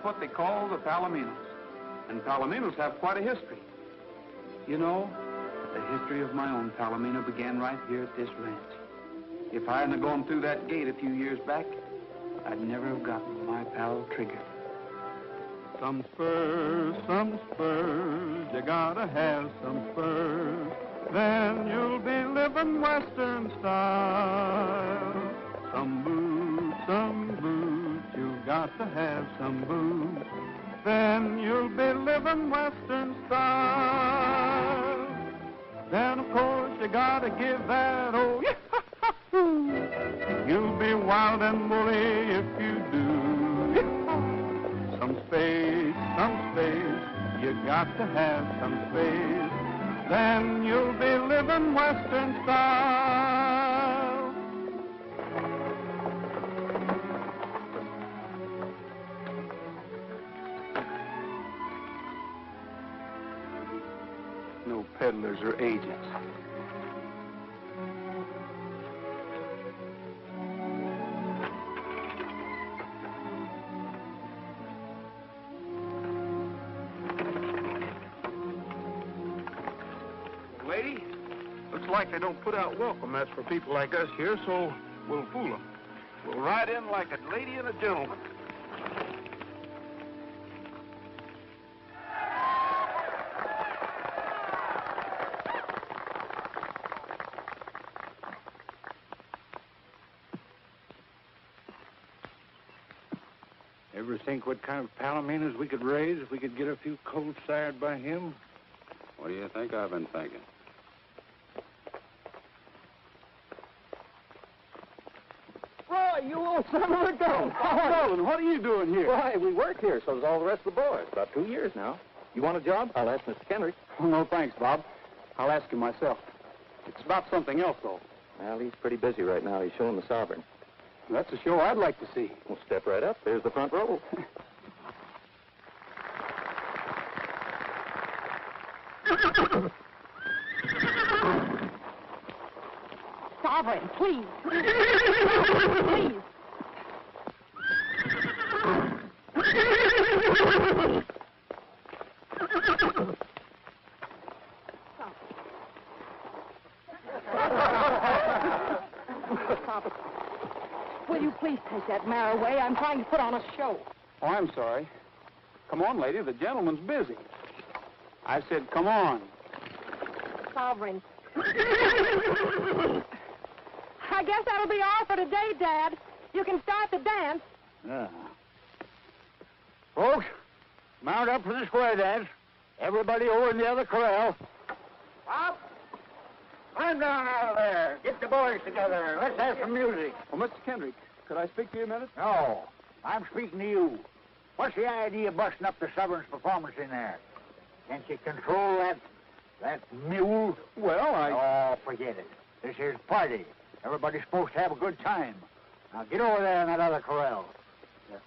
That's what they call the Palominos. And Palominos have quite a history. You know, the history of my own Palomino began right here at this ranch. If I hadn't gone through that gate a few years back, I'd never have gotten my pal Trigger. Some spurs, you gotta have some spurs. Then you'll be living Western style. Some boots, you got to have some boots. Then you'll be living Western style. Then, of course, you gotta give that old yahoo. You'll be wild and woolly if you do. Some space, you got to have some space. Then you'll be living Western style. No peddlers or agents. Lady, looks like they don't put out welcome mats for people like us here, so we'll fool them. We'll ride in like a lady and a gentleman. Ever think what kind of palominos we could raise if we could get a few colts sired by him? What do you think I've been thinking? Roy, you old son of a gun! Bob Nolan, what are you doing here? Why, we work here, so does all the rest of the boys. About 2 years now. You want a job? I'll ask Mr. Kendrick. Oh, no, thanks, Bob. I'll ask him myself. It's about something else, though. Well, he's pretty busy right now. He's showing the Sovereign. That's a show I'd like to see. Well, step right up. There's the front row. Sovereign, please. Please. Stop. Will you please take that mare away? I'm trying to put on a show. Oh, I'm sorry. Come on, lady. The gentleman's busy. I said, come on. Sovereign. I guess that'll be all for today, Dad. You can start the dance. Yeah. Folks, mount up for the square dance. Everybody over in the other corral. Up! Climb down out of there. Get the boys together. Let's have some music. Oh, Mr. Kendrick, could I speak to you a minute? No, I'm speaking to you. What's the idea of busting up the Sovereign's performance in there? Can't you control that mule? Well, Oh, forget it. This here's a party. Everybody's supposed to have a good time. Now get over there in that other corral. Yeah.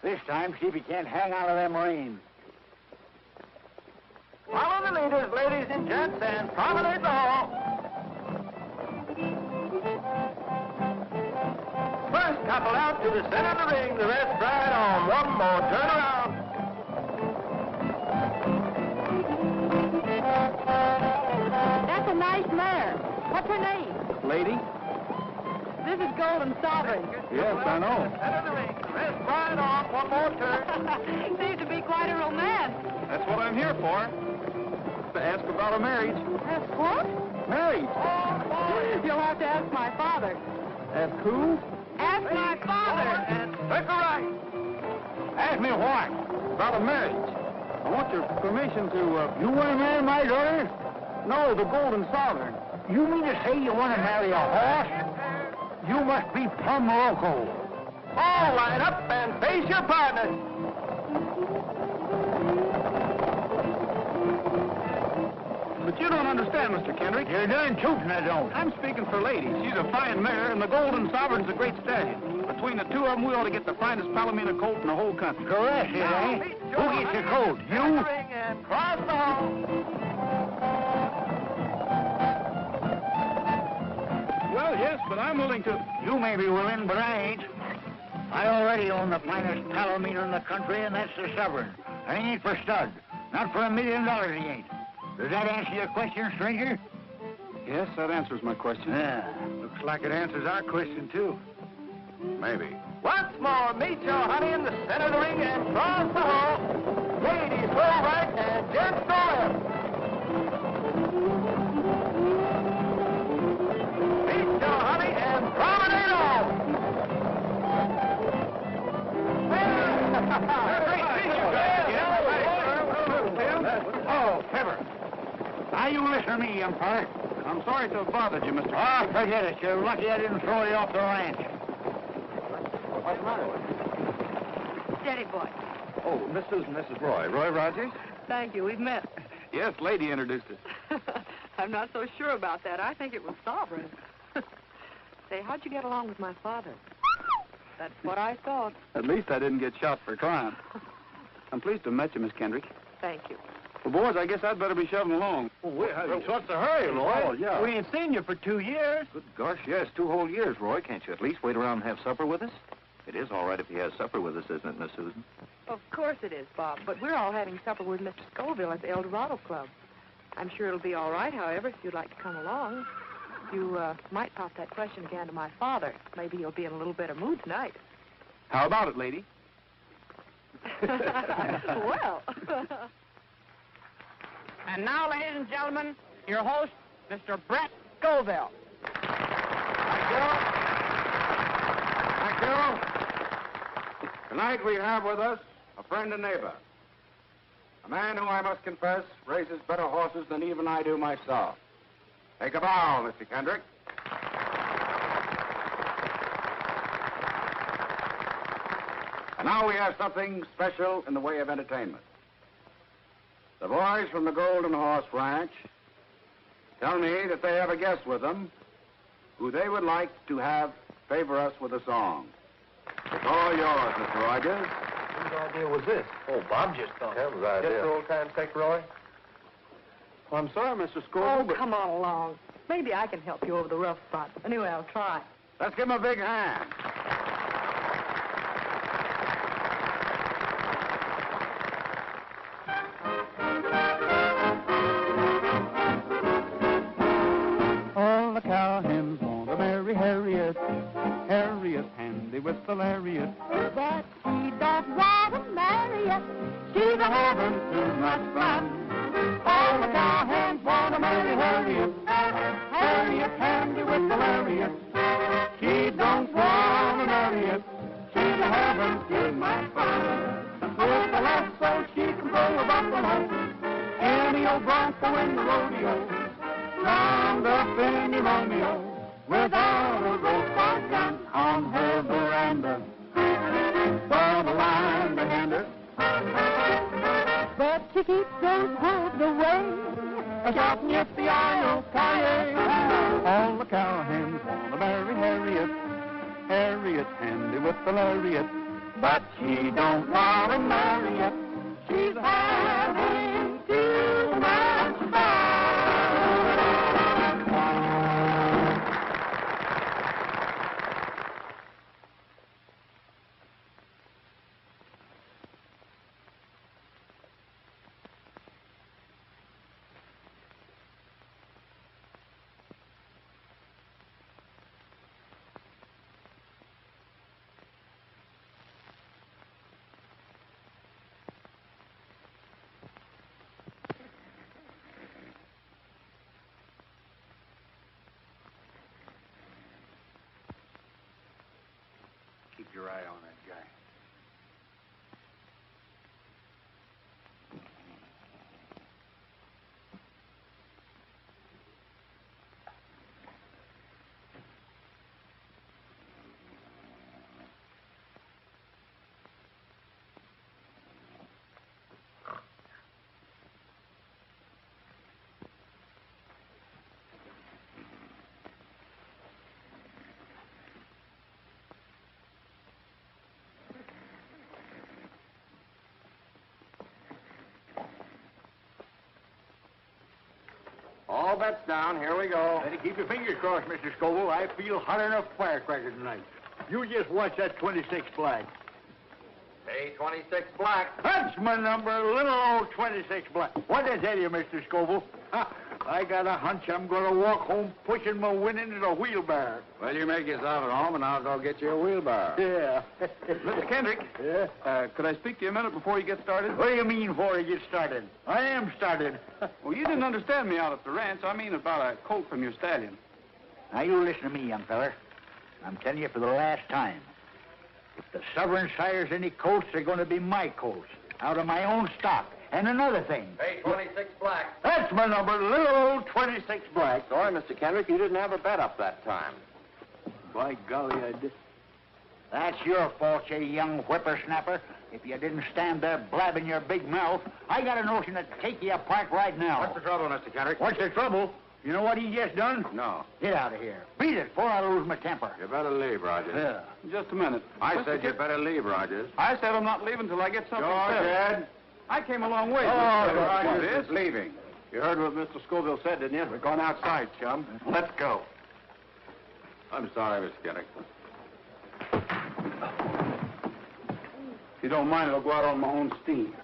This time, see if you can't hang out of them reins. Follow the leaders, ladies and gents, and promenade the hall. First couple out to the center of the ring, the rest right on. One more turn around. That's a nice mare. What's her name? lady? This is Golden Sovereign. Yes, I know. Center of the ring, the rest right on. One more turn. Seems to be quite a romance. That's what I'm here for. To ask about a marriage. Ask what? Marriage. You'll have to ask my father. Ask who? Ask my father. And circle right. Ask me what? About a marriage. I want your permission to, You want to marry my daughter? No, the Golden Sovereign. You mean to say you want to marry a horse? You must be plumb loco. All line up and face your partner. But you don't understand, Mr. Kendrick. You're doing tootin', I don't. I'm speaking for ladies. She's a fine mare, and the Golden Sovereign's a great stallion. Between the two of them, we ought to get the finest Palomino colt in the whole country. Correct, it ain't. Who gets your coat? You? Cross the hall. Well, yes, but I'm willing to. You may be willing, but I ain't. I already own the finest palomino in the country, and that's the Sovereign. I ain't for stud. Not for $1 million, he ain't. Does that answer your question, stranger? Yes, that answers my question. Yeah. Looks like it answers our question, too. Maybe. Once more, meet your honey in the center of the ring and cross the hall. Ladies, go right and gents go left. Meet your honey and promenade off. Oh, Pepper. Now you listen to me, umpire. I'm sorry to have bothered you, Mr. Ah, forget it. You're lucky I didn't throw you off the ranch. What's the matter with you? Steady, boy. Oh, Mrs. Roy. Roy Rogers? Thank you. We've met. Yes, lady introduced us. I'm not so sure about that. I think it was Sovereign. Say, how'd you get along with my father? That's what I thought. At least I didn't get shot for trying. I'm pleased to have met you, Miss Kendrick. Thank you. Well, boys, I guess I'd better be shoving along. What's the hurry, Roy? Oh, yeah. We ain't seen you for 2 years. Good gosh, yes, 2 whole years, Roy. Can't you at least wait around and have supper with us? It is all right if he has supper with us, isn't it, Miss Susan? Of course it is, Bob. But we're all having supper with Mr. Scoville at the El Dorado Club. I'm sure it'll be all right, however, if you'd like to come along. You might pop that question again to my father. Maybe he'll be in a little better mood tonight. How about it, lady? Well. And now, ladies and gentlemen, your host, Mr. Brett Scoville. Thank you. Tonight we have with us a friend and neighbor. A man who, I must confess, races better horses than even I do myself. Take a bow, Mr. Kendrick. And now we have something special in the way of entertainment. The boys from the Golden Horse Ranch tell me that they have a guest with them who they would like to have favor us with a song. It's all yours, Mr. Rogers. Whose idea was this? Oh, Bob just thought. Kevin's idea. Just for old time's sake, Roy. Well, I'm sorry, Mr. Scoville, Oh, but... come on along. Maybe I can help you over the rough spot. Anyway, I'll try. Let's give him a big hand. All the cowhands want to marry Harriet. Harriet handy with the lariat. But she don't want to marry you. She's a having too much fun. All the cowhands want to marry Harriet. Harriet handy with the lariat. She don't want to marry it. She's a having too much fun. With the lasso she can throw a buffalo. Any old bronco in the rodeo. Round up in the Romeo. Without a roadside gun on her veranda. For the line behind her. But she keeps those hooves away. Shouting at the I-O-K-A. All the cowhands want to marry Harriet. Harriet handy with the lariat. But she don't want to marry it. She's having too much fun. Keep your eye on that guy. All bets down. Here we go. Better keep your fingers crossed, Mr. Scoville. I feel hot enough firecracker tonight. You just watch that 26 black. Pay 26 black. That's my number, little old 26 black. What did I tell you, Mr. Scoville? I got a hunch I'm going to walk home pushing my winnings in a wheelbarrow. Well, you make yourself at home, and I'll go get you a wheelbarrow. Yeah. Mr. Kendrick. Yeah? Could I speak to you a minute before you get started? What do you mean before I get started? I am started. Well, you didn't understand me out at the ranch. I mean about a colt from your stallion. Now, you listen to me, young feller. I'm telling you for the last time. If the sovereign sires any colts, they're going to be my colts, out of my own stock. And another thing. Pay 26 black. That's my number, little old 26 black. Sorry, Mr. Kendrick, you didn't have a bet up that time. By golly, I did. That's your fault, you young whippersnapper. If you didn't stand there blabbing your big mouth, I got a notion to take you apart right now. What's the trouble, Mr. Kendrick? What's the trouble? You know what he just done? No. Get out of here. Beat it before I lose my temper. You better leave, Rogers. Yeah. Just a minute. I said you better leave, Rogers. I said I'm not leaving till I get something George, said. Ed. I came a long way. Rogers is leaving. You heard what Mr. Scoville said, didn't you? We're going outside, chum. Let's go. I'm sorry, Mr. Kendrick. If you don't mind, I'll go out on my own steam.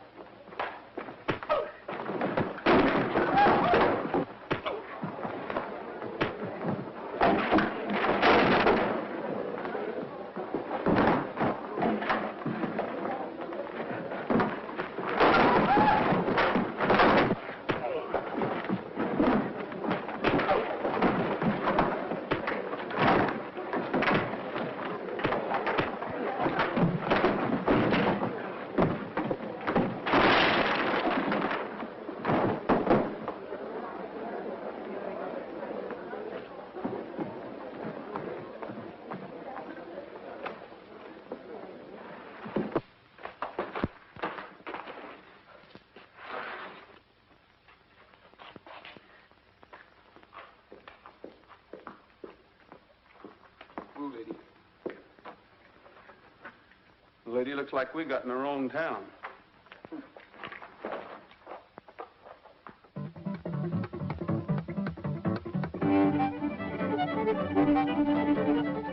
The lady looks like we got in the wrong town.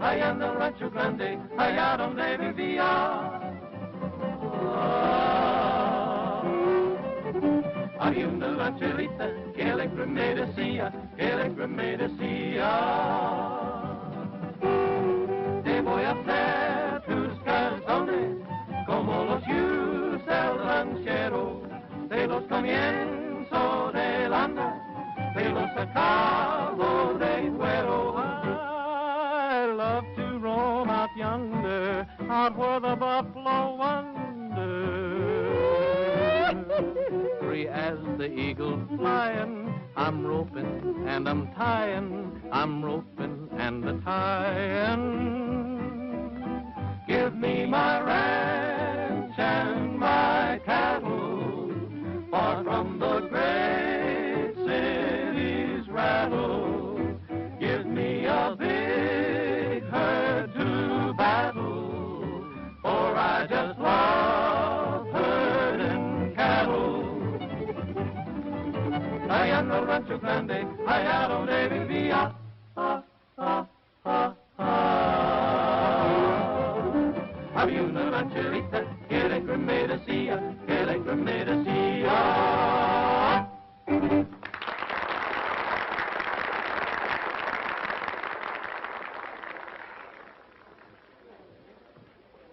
I am the Rancho Grande, allá donde vivía. Había una rancherita que alegre me decía, te voy a hacer tus calzones como los yus del ranchero, de los comienzo del anda, de los acabo de cuero. I love to roam out yonder, out where the buffalo wander. Free as the eagle flying, I'm roping and I'm tying, I'm roping and a tying. Give me my ranch and my cattle, far from the great city's rattle. Give me a big herd to battle, for I just love herding cattle. Allá en el Rancho Grande, allá donde vivía. Había una rancherita que alegre me decía, que alegre me decía.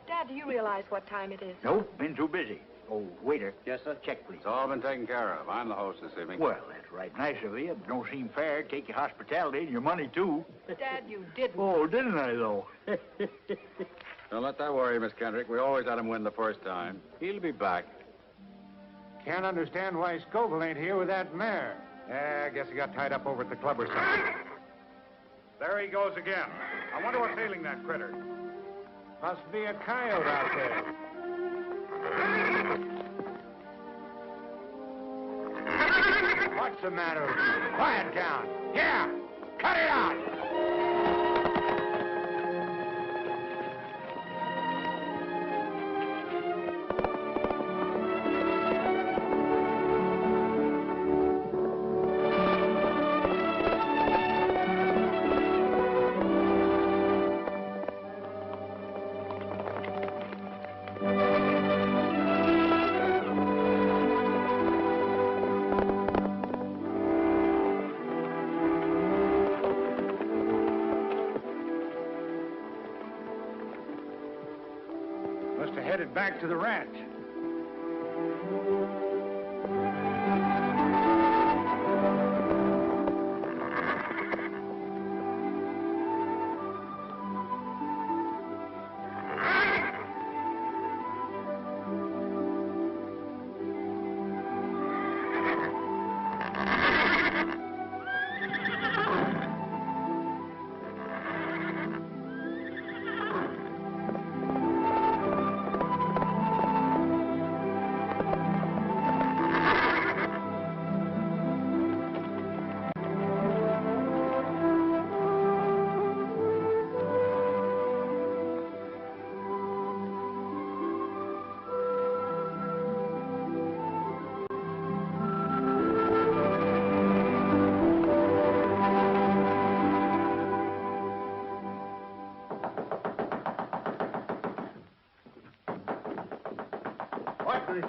Dad, do you realize what time it is? Nope, been too busy. Oh, waiter. Yes, sir? Check, please. It's all been taken care of. I'm the host this evening. Well, that's right nice of you. But don't seem fair. Take your hospitality and your money, too. Dad, you didn't. Oh, didn't I, though? Don't let that worry you, Miss Kendrick. We always let him win the first time. He'll be back. Can't understand why Scoville ain't here with that mare. I guess he got tied up over at the club or something. There he goes again. I wonder what's ailing that critter. Must be a coyote out there. What's the matter with you? Quiet down. Yeah, cut it out. back to the ranch.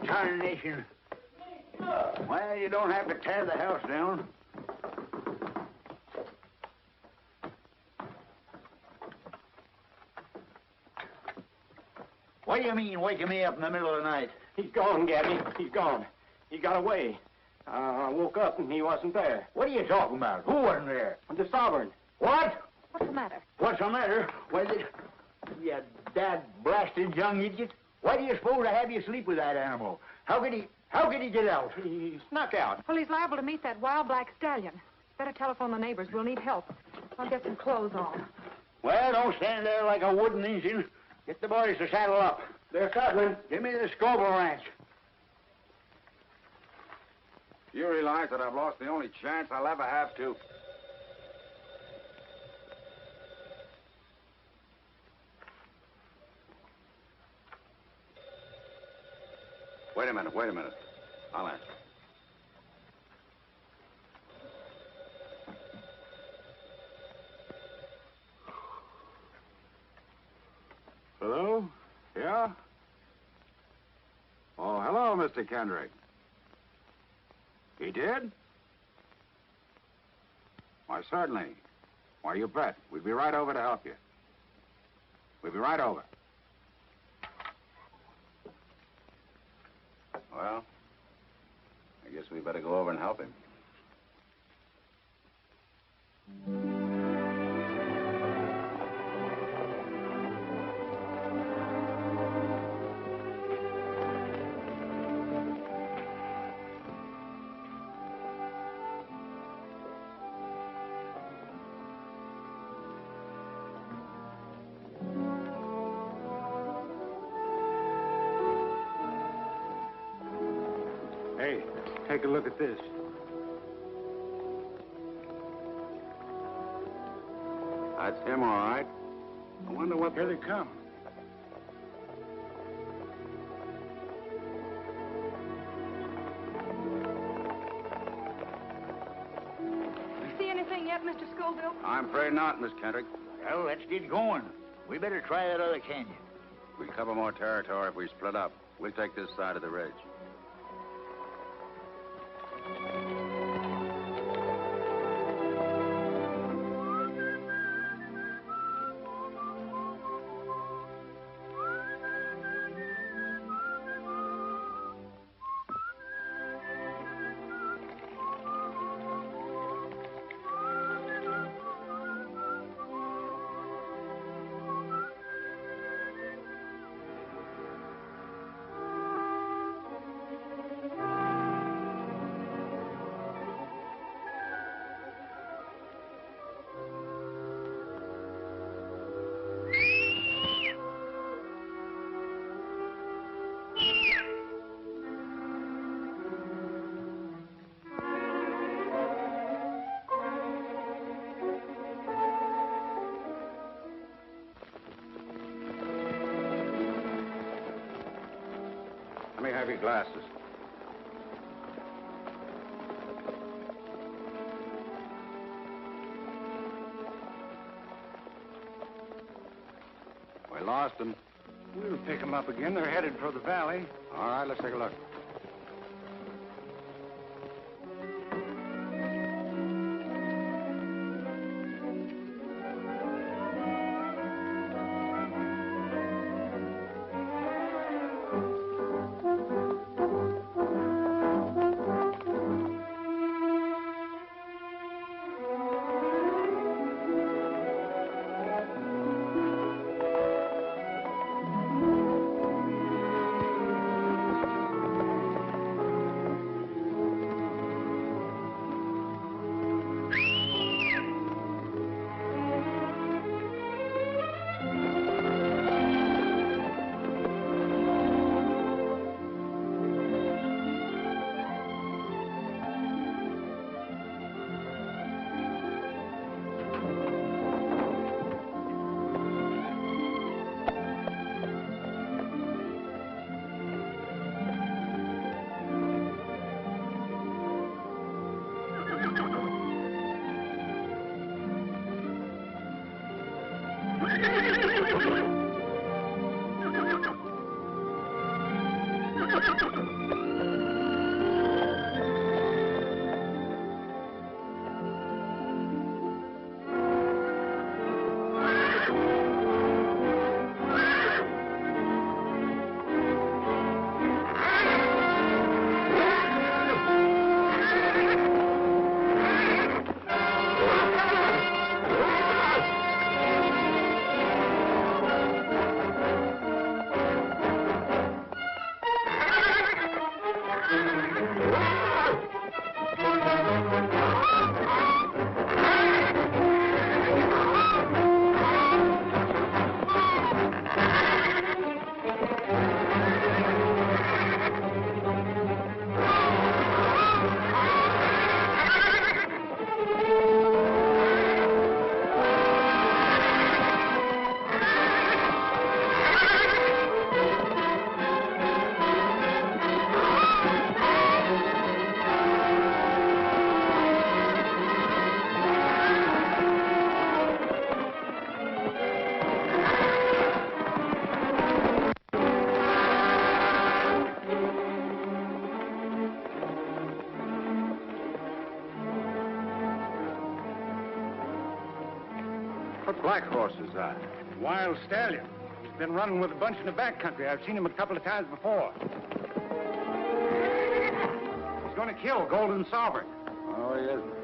Tarnation. Well, you don't have to tear the house down. What do you mean, waking me up in the middle of the night? He's gone, Gabby. He's gone. He got away. I woke up and he wasn't there. What are you talking about? Who wasn't there? The sovereign. What? What's the matter? What's the matter? Why, you dad-blasted young idiot. Why do you suppose I have you sleep with that animal? How could he get out? He snuck out. Well, he's liable to meet that wild black stallion. Better telephone the neighbors. We'll need help. I'll get some clothes on. Well, don't stand there like a wooden engine. Get the boys to saddle up. They're saddling. Give me the Scoville ranch. You realize that I've lost the only chance I'll ever have to. Wait a minute. I'll answer. Hello? Yeah? Oh, hello, Mr. Kendrick. He did? Why, certainly. Why, you bet. We'll be right over to help you. We'll be right over. Well, I guess we better go over and help him. Hey, take a look at this. That's him, all right. I wonder what... Here they come. You see anything yet, Mr. Scoville? I'm afraid not, Miss Kendrick. Well, let's get going. We better try that other canyon. We'll cover more territory if we split up. We'll take this side of the ridge. Let me have your glasses. We lost them. We'll pick them up again. They're headed for the valley. All right, let's take a look. What black horse is that? Wild stallion. He's been running with a bunch in the back country. I've seen him a couple of times before. He's going to kill Golden Sovereign. Oh, he isn't.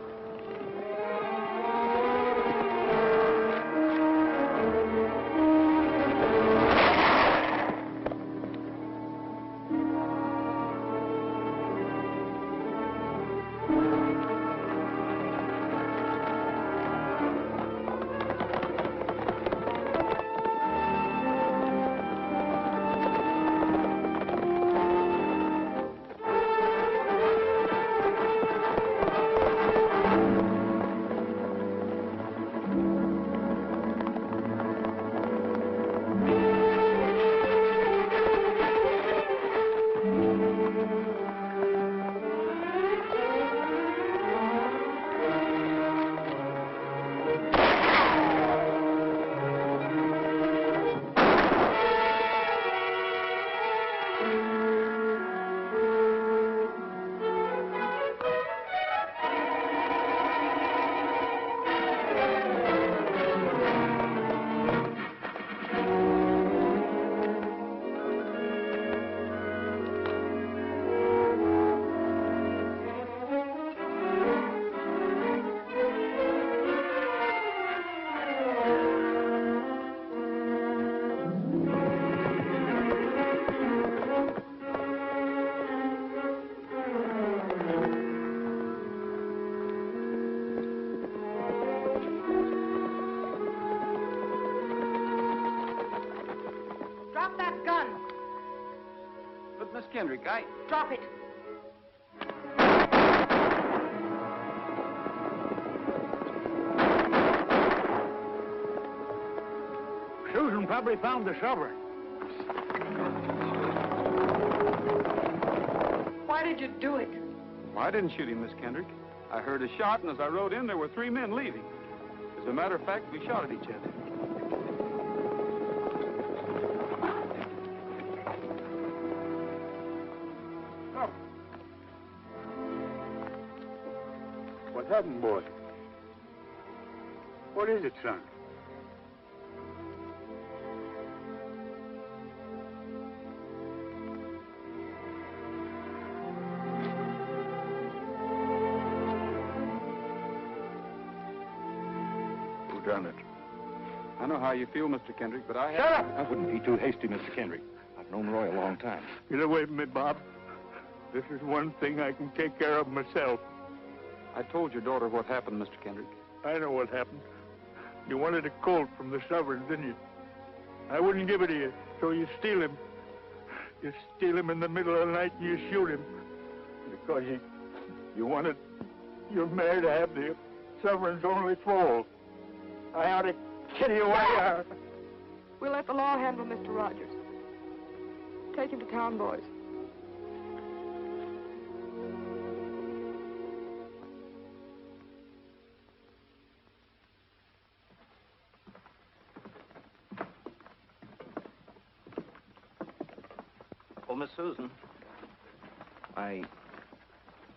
Miss Kendrick, Drop it. Susan probably found the sovereign. Why did you do it? Well, I didn't shoot him, Miss Kendrick. I heard a shot, and as I rode in, there were 3 men leaving. As a matter of fact, we shot at each other. What happened, boy? What is it, son? Who done it? I know how you feel, Mr. Kendrick, but I... Shut up! I wouldn't be too hasty, Mr. Kendrick. I've known Roy a long time. Get away from me, Bob. This is one thing I can take care of myself. I told your daughter what happened, Mr. Kendrick. I know what happened. You wanted a colt from the sovereign, didn't you? I wouldn't give it to you, so you steal him. You steal him in the middle of the night and you shoot him. Because you wanted your mare to have the sovereign's only foal. I ought to kill you away. We'll let the law handle Mr. Rogers. Take him to town, boys. Well, Miss Susan,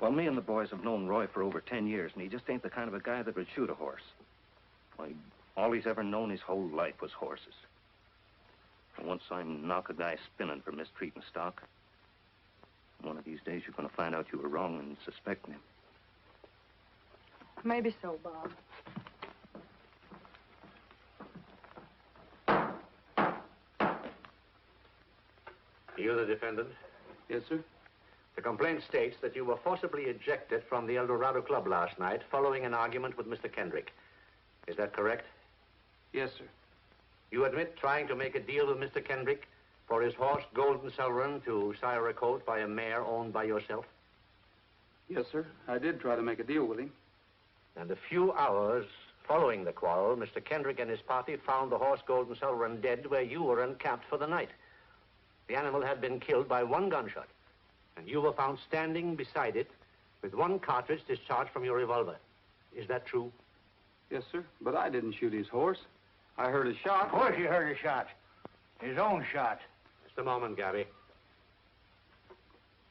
well, me and the boys have known Roy for over 10 years, and he just ain't the kind of a guy that would shoot a horse. Why, all he's ever known his whole life was horses. And once I knock a guy spinning for mistreating stock, one of these days you're going to find out you were wrong and suspecting him. Maybe so, Bob. You the defendant? Yes, sir. The complaint states that you were forcibly ejected from the El Dorado Club last night following an argument with Mr. Kendrick. Is that correct? Yes, sir. You admit trying to make a deal with Mr. Kendrick for his horse, Golden Sovereign, to sire a colt by a mare owned by yourself? Yes, sir. I did try to make a deal with him. And a few hours following the quarrel, Mr. Kendrick and his party found the horse, Golden Sovereign, dead where you were encamped for the night. The animal had been killed by one gunshot, and you were found standing beside it with one cartridge discharged from your revolver. Is that true? Yes, sir. But I didn't shoot his horse. I heard a shot. Of course you heard a shot. His own shot. Just a moment, Gabby.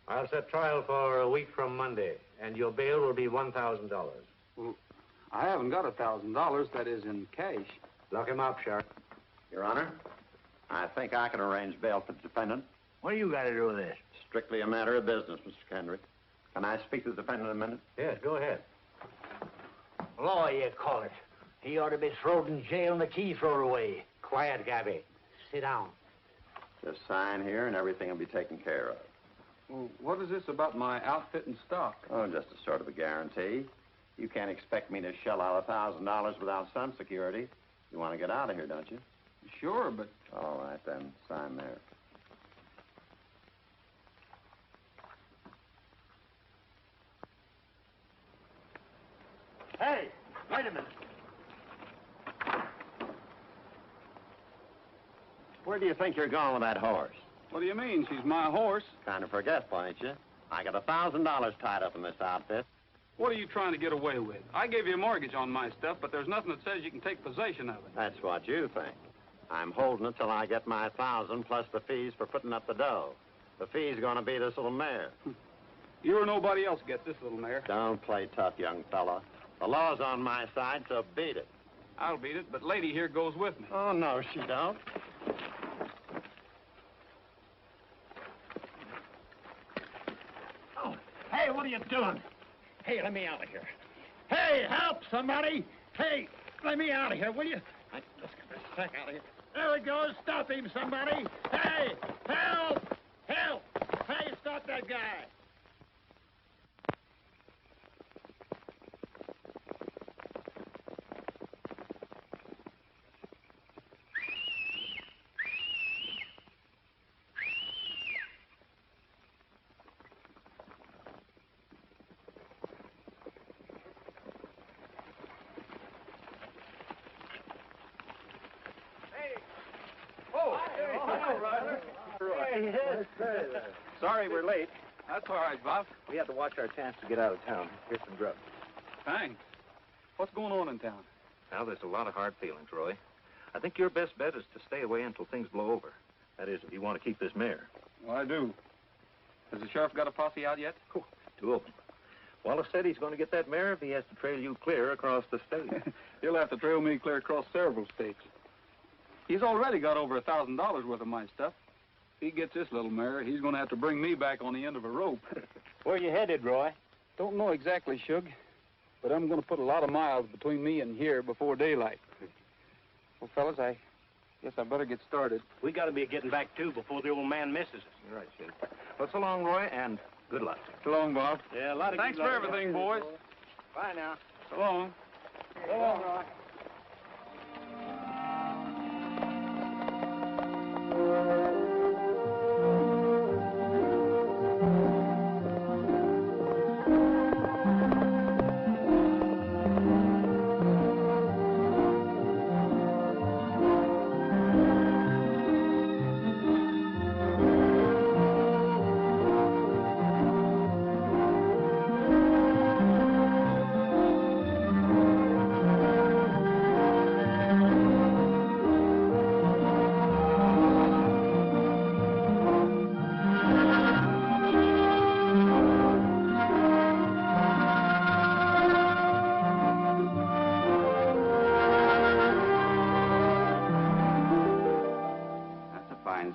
I'll set trial for a week from Monday, and your bail will be $1,000. Well, I haven't got $1,000, that is in cash. Lock him up, Sheriff. Your Honor, I think I can arrange bail for the defendant. What do you got to do with this? Strictly a matter of business, Mr. Kendrick. Can I speak to the defendant a minute? Yes, go ahead. Law, you call it. He ought to be thrown in jail and the key thrown away. Quiet, Gabby. Sit down. Just sign here and everything will be taken care of. Well, what is this about my outfit and stock? Oh, just a sort of a guarantee. You can't expect me to shell out $1,000 without some security. You want to get out of here, don't you? Sure, but... All right, then. Sign there. Hey, wait a minute. Where do you think you're going with that horse? What do you mean? She's my horse. Kind of forgetful, ain't you? I got $1,000 tied up in this outfit. What are you trying to get away with? I gave you a mortgage on my stuff, but there's nothing that says you can take possession of it. That's what you think. I'm holding it till I get my 1,000 plus the fees for putting up the dough. The fee's gonna be this little mare. You or nobody else get this little mare. Don't play tough, young fella. The law's on my side, so beat it. I'll beat it, but lady here goes with me. Oh, no, she don't. Oh, hey, what are you doing? Hey, let me out of here. Hey, help somebody! Hey, let me out of here, will you? Let's get this sack out of here. There he goes. Stop him, somebody. Hey, help! Help! Hey, stop that guy. Sorry we're late. That's all right, Bob. We had to watch our chance to get out of town. Here's some grub. Thanks. What's going on in town? Now, there's a lot of hard feelings, Roy. I think your best bet is to stay away until things blow over. That is, if you want to keep this mare. Well, I do. Has the sheriff got a posse out yet? Oh, two of them. Wallace said he's going to get that mare if he has to trail you clear across the state. He'll have to trail me clear across several states. He's already got over $1,000 worth of my stuff. If he gets this little mare, he's going to have to bring me back on the end of a rope. Where you headed, Roy? Don't know exactly, Shug, but I'm going to put a lot of miles between me and here before daylight. Well, fellas, I guess I better get started. We got to be getting back, too, before the old man misses us. You're right, Shug. Well, so long, Roy, and good luck. So long, Bob. Yeah, a lot of Thanks good for luck. everything, boys. Bye now. So long. So long, Roy.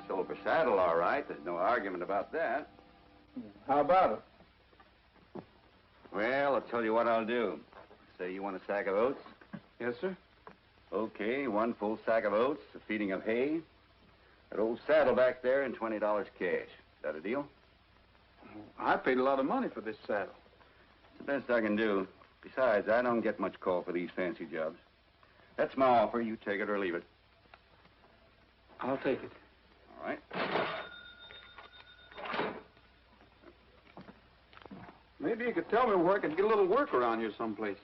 Silver saddle, all right. There's no argument about that. How about it? Well, I'll tell you what I'll do. Say you want a sack of oats? Yes, sir. Okay, 1 full sack of oats, a feeding of hay, that old saddle back there, and $20 cash. Is that a deal? I paid a lot of money for this saddle. It's the best I can do. Besides, I don't get much call for these fancy jobs. That's my offer. You take it or leave it. I'll take it. All right. Maybe you could tell me where I could get a little work around here someplace.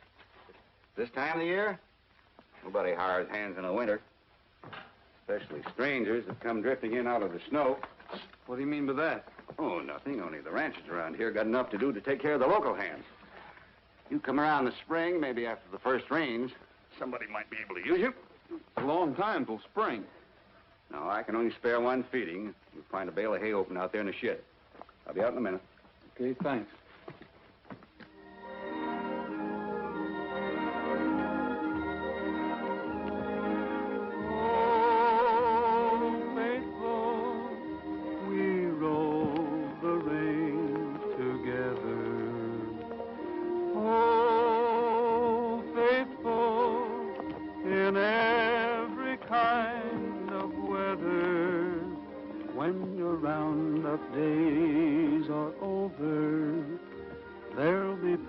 This time of the year, nobody hires hands in the winter. Especially strangers that come drifting in out of the snow. What do you mean by that? Oh, nothing. Only the ranchers around here got enough to do to take care of the local hands. You come around the spring, maybe after the first rains, somebody might be able to use you. It's a long time till spring. No, I can only spare one feeding. You'll find a bale of hay open out there in the shed. I'll be out in a minute. Okay, thanks.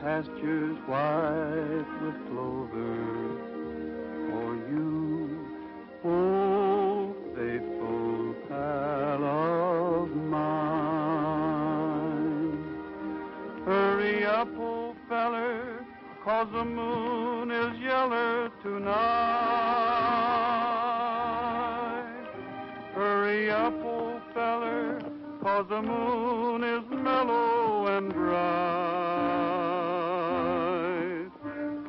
pastures white with clover. For you, oh, faithful pal of mine. Hurry up, old feller, 'cause the moon is yeller tonight. Hurry up, old feller, 'cause the moon is mellow and bright.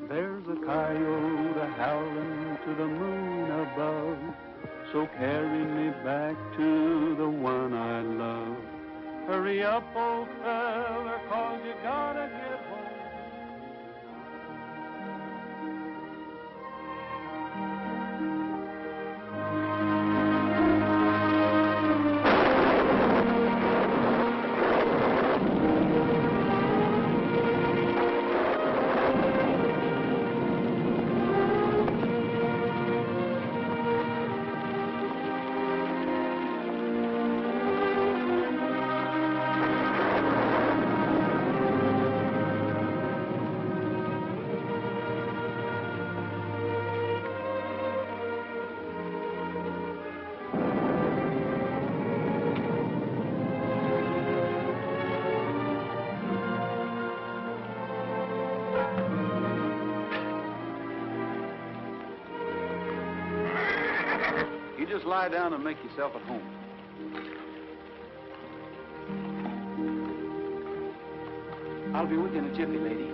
There's a coyote howling to the moon above, so carry me back to the one I love. Hurry up, old feller, 'cause you gotta get home. Just lie down and make yourself at home. I'll be with you in a jiffy, lady.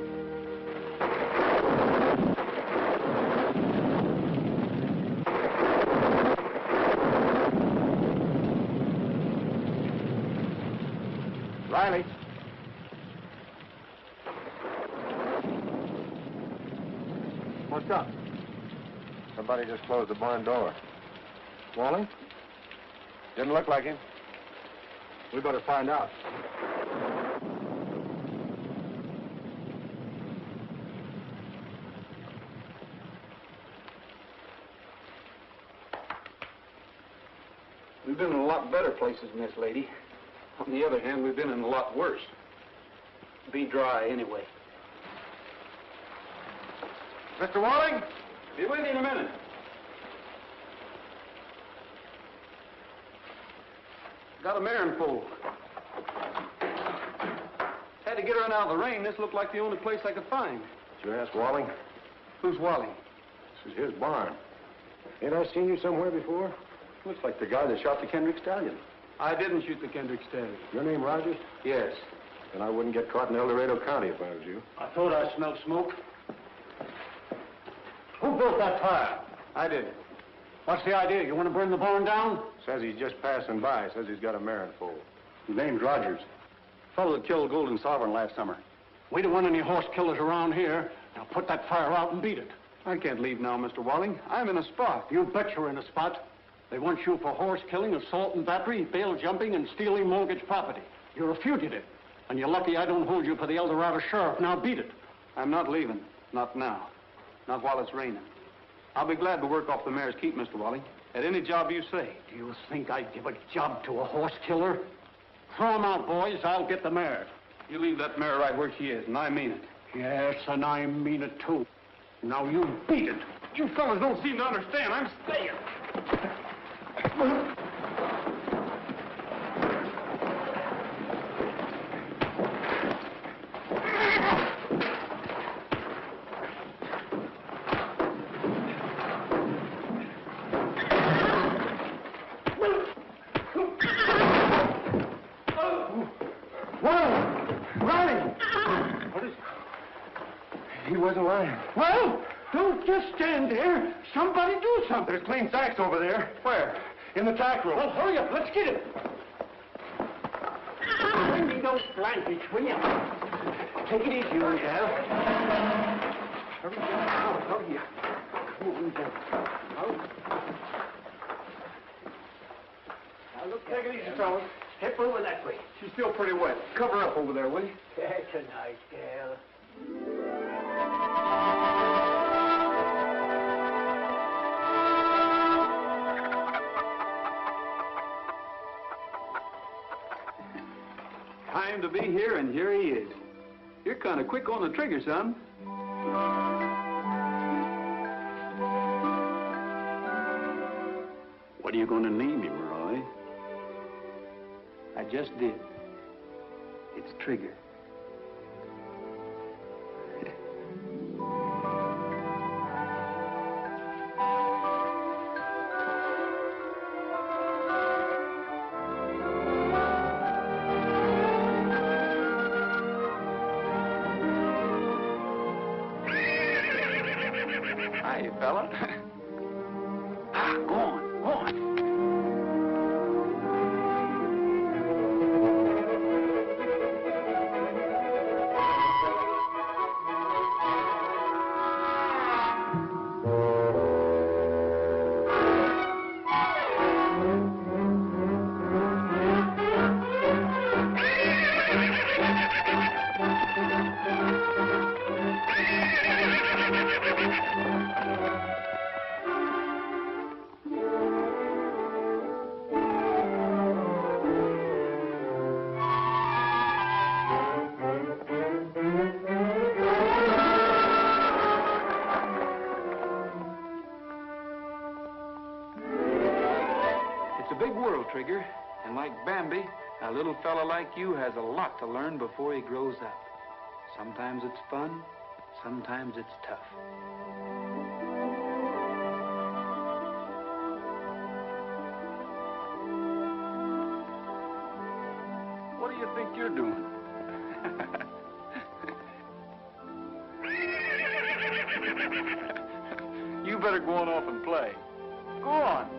Riley. What's up? Somebody just closed the barn door. Walling? Didn't look like him. We better find out. We've been in a lot better places, Miss Lady. On the other hand, we've been in a lot worse. Be dry, anyway. Mr. Walling? Be with you in a minute. Got a mare in foal. Had to get her out of the rain. This looked like the only place I could find. Did you ask Walling? Who's Wally? This is his barn. Ain't I seen you somewhere before? Looks like the guy that shot the Kendrick stallion. I didn't shoot the Kendrick stallion. Your name Rogers? Yes. Then I wouldn't get caught in El Dorado County if I was you. I thought I smelled smoke. Who built that fire? I did. What's the idea? You want to burn the barn down? Says he's just passing by. Says he's got a mare in foal. His name's Rogers. Fellow that killed Golden Sovereign last summer. We don't want any horse killers around here. Now put that fire out and beat it. I can't leave now, Mr. Walling. I'm in a spot. You bet you're in a spot. They want you for horse killing, assault and battery, bail jumping, and stealing mortgage property. You're a fugitive. And you're lucky I don't hold you for the El Dorado sheriff. Now beat it. I'm not leaving. Not now. Not while it's raining. I'll be glad to work off the mare's keep, Mr. Walling. At any job you say. Do you think I'd give a job to a horse killer? Throw him out, boys. I'll get the mare. You leave that mare right where she is, and I mean it. Yes, and I mean it, too. Now you beat it. You fellas don't seem to understand. I'm staying. He wasn't lying. Well, don't just stand there. Somebody do something. There's clean sacks over there. Where? In the tack room. Well, hurry up. Let's get it. Bring me those blankets, will you? Take it easy, old gal. Hurry up. Hurry up. Come on, down. Now, look. Take it easy, fellas. Step over that way. She's still pretty wet. Cover up over there, will you? That's a nice gal. Time to be here, and here he is. Here You're kind of quick on the trigger, son. What are you going to name him, Roy? I just did. It's Trigger. Hi, fella. Go on, go on. Trigger, and like Bambi, a little fella like you has a lot to learn before he grows up. Sometimes it's fun, sometimes it's tough. What do you think you're doing? You better go on off and play. Go on.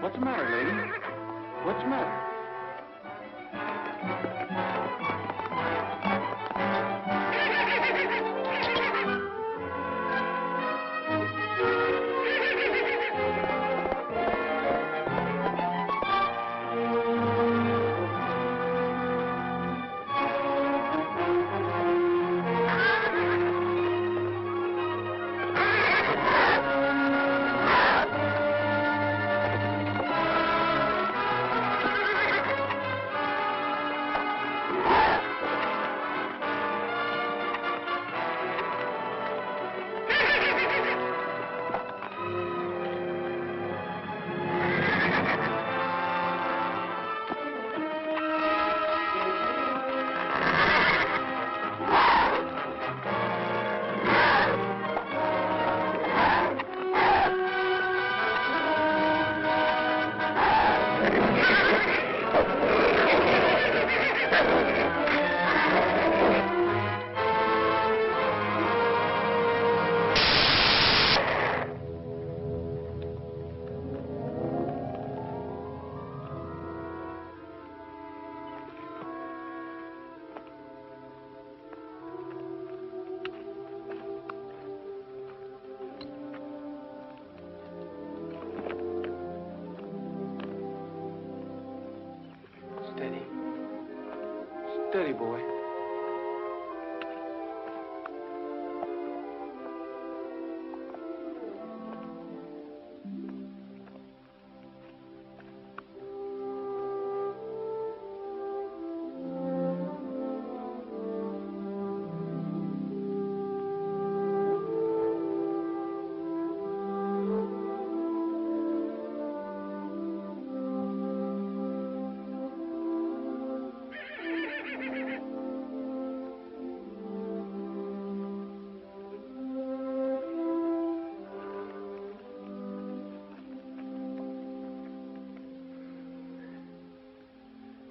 What's the matter, lady? boy.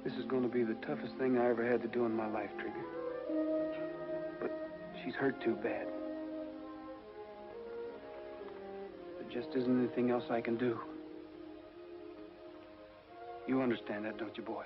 This is going to be the toughest thing I ever had to do in my life, Trigger. But she's hurt too bad. There just isn't anything else I can do. You understand that, don't you, boy?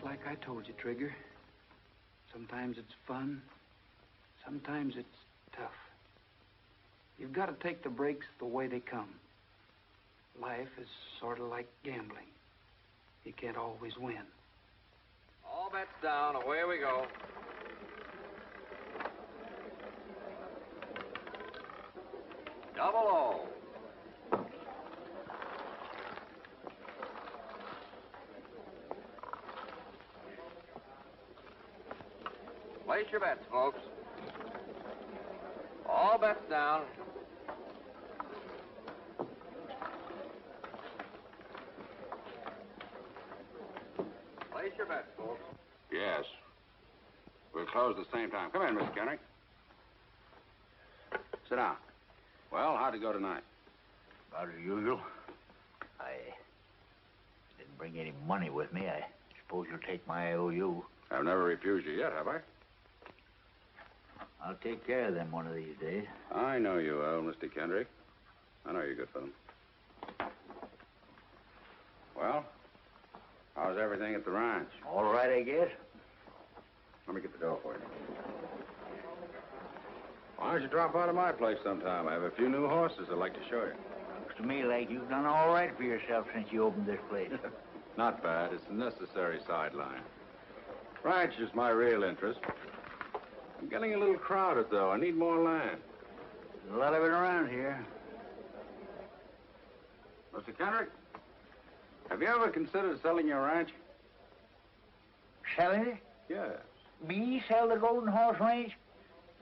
Like I told you, Trigger. Sometimes it's fun. Sometimes it's tough. You've got to take the breaks the way they come. Life is sort of like gambling. You can't always win. All bets down. Away we go. Double O. Place your bets, folks. All bets down. Place your bets, folks. Yes. We'll close at the same time. Come in, Mr. Kendrick. Sit down. Well, how'd it go tonight? About as usual. I didn't bring any money with me. I suppose you'll take my IOU. I've never refused you yet, have I? I'll take care of them one of these days. I know you will, Mr. Kendrick. I know you're good for them. Well, how's everything at the ranch? All right, I guess. Let me get the dough for you. Why don't you drop out of my place sometime? I have a few new horses I'd like to show you. Looks to me like you've done all right for yourself since you opened this place. Not bad. It's a necessary sideline. Ranch is my real interest. I'm getting a little crowded, though. I need more land. There's a lot of it around here. Mr. Kendrick, have you ever considered selling your ranch? Selling it? Yes. Me sell the Golden Horse Ranch?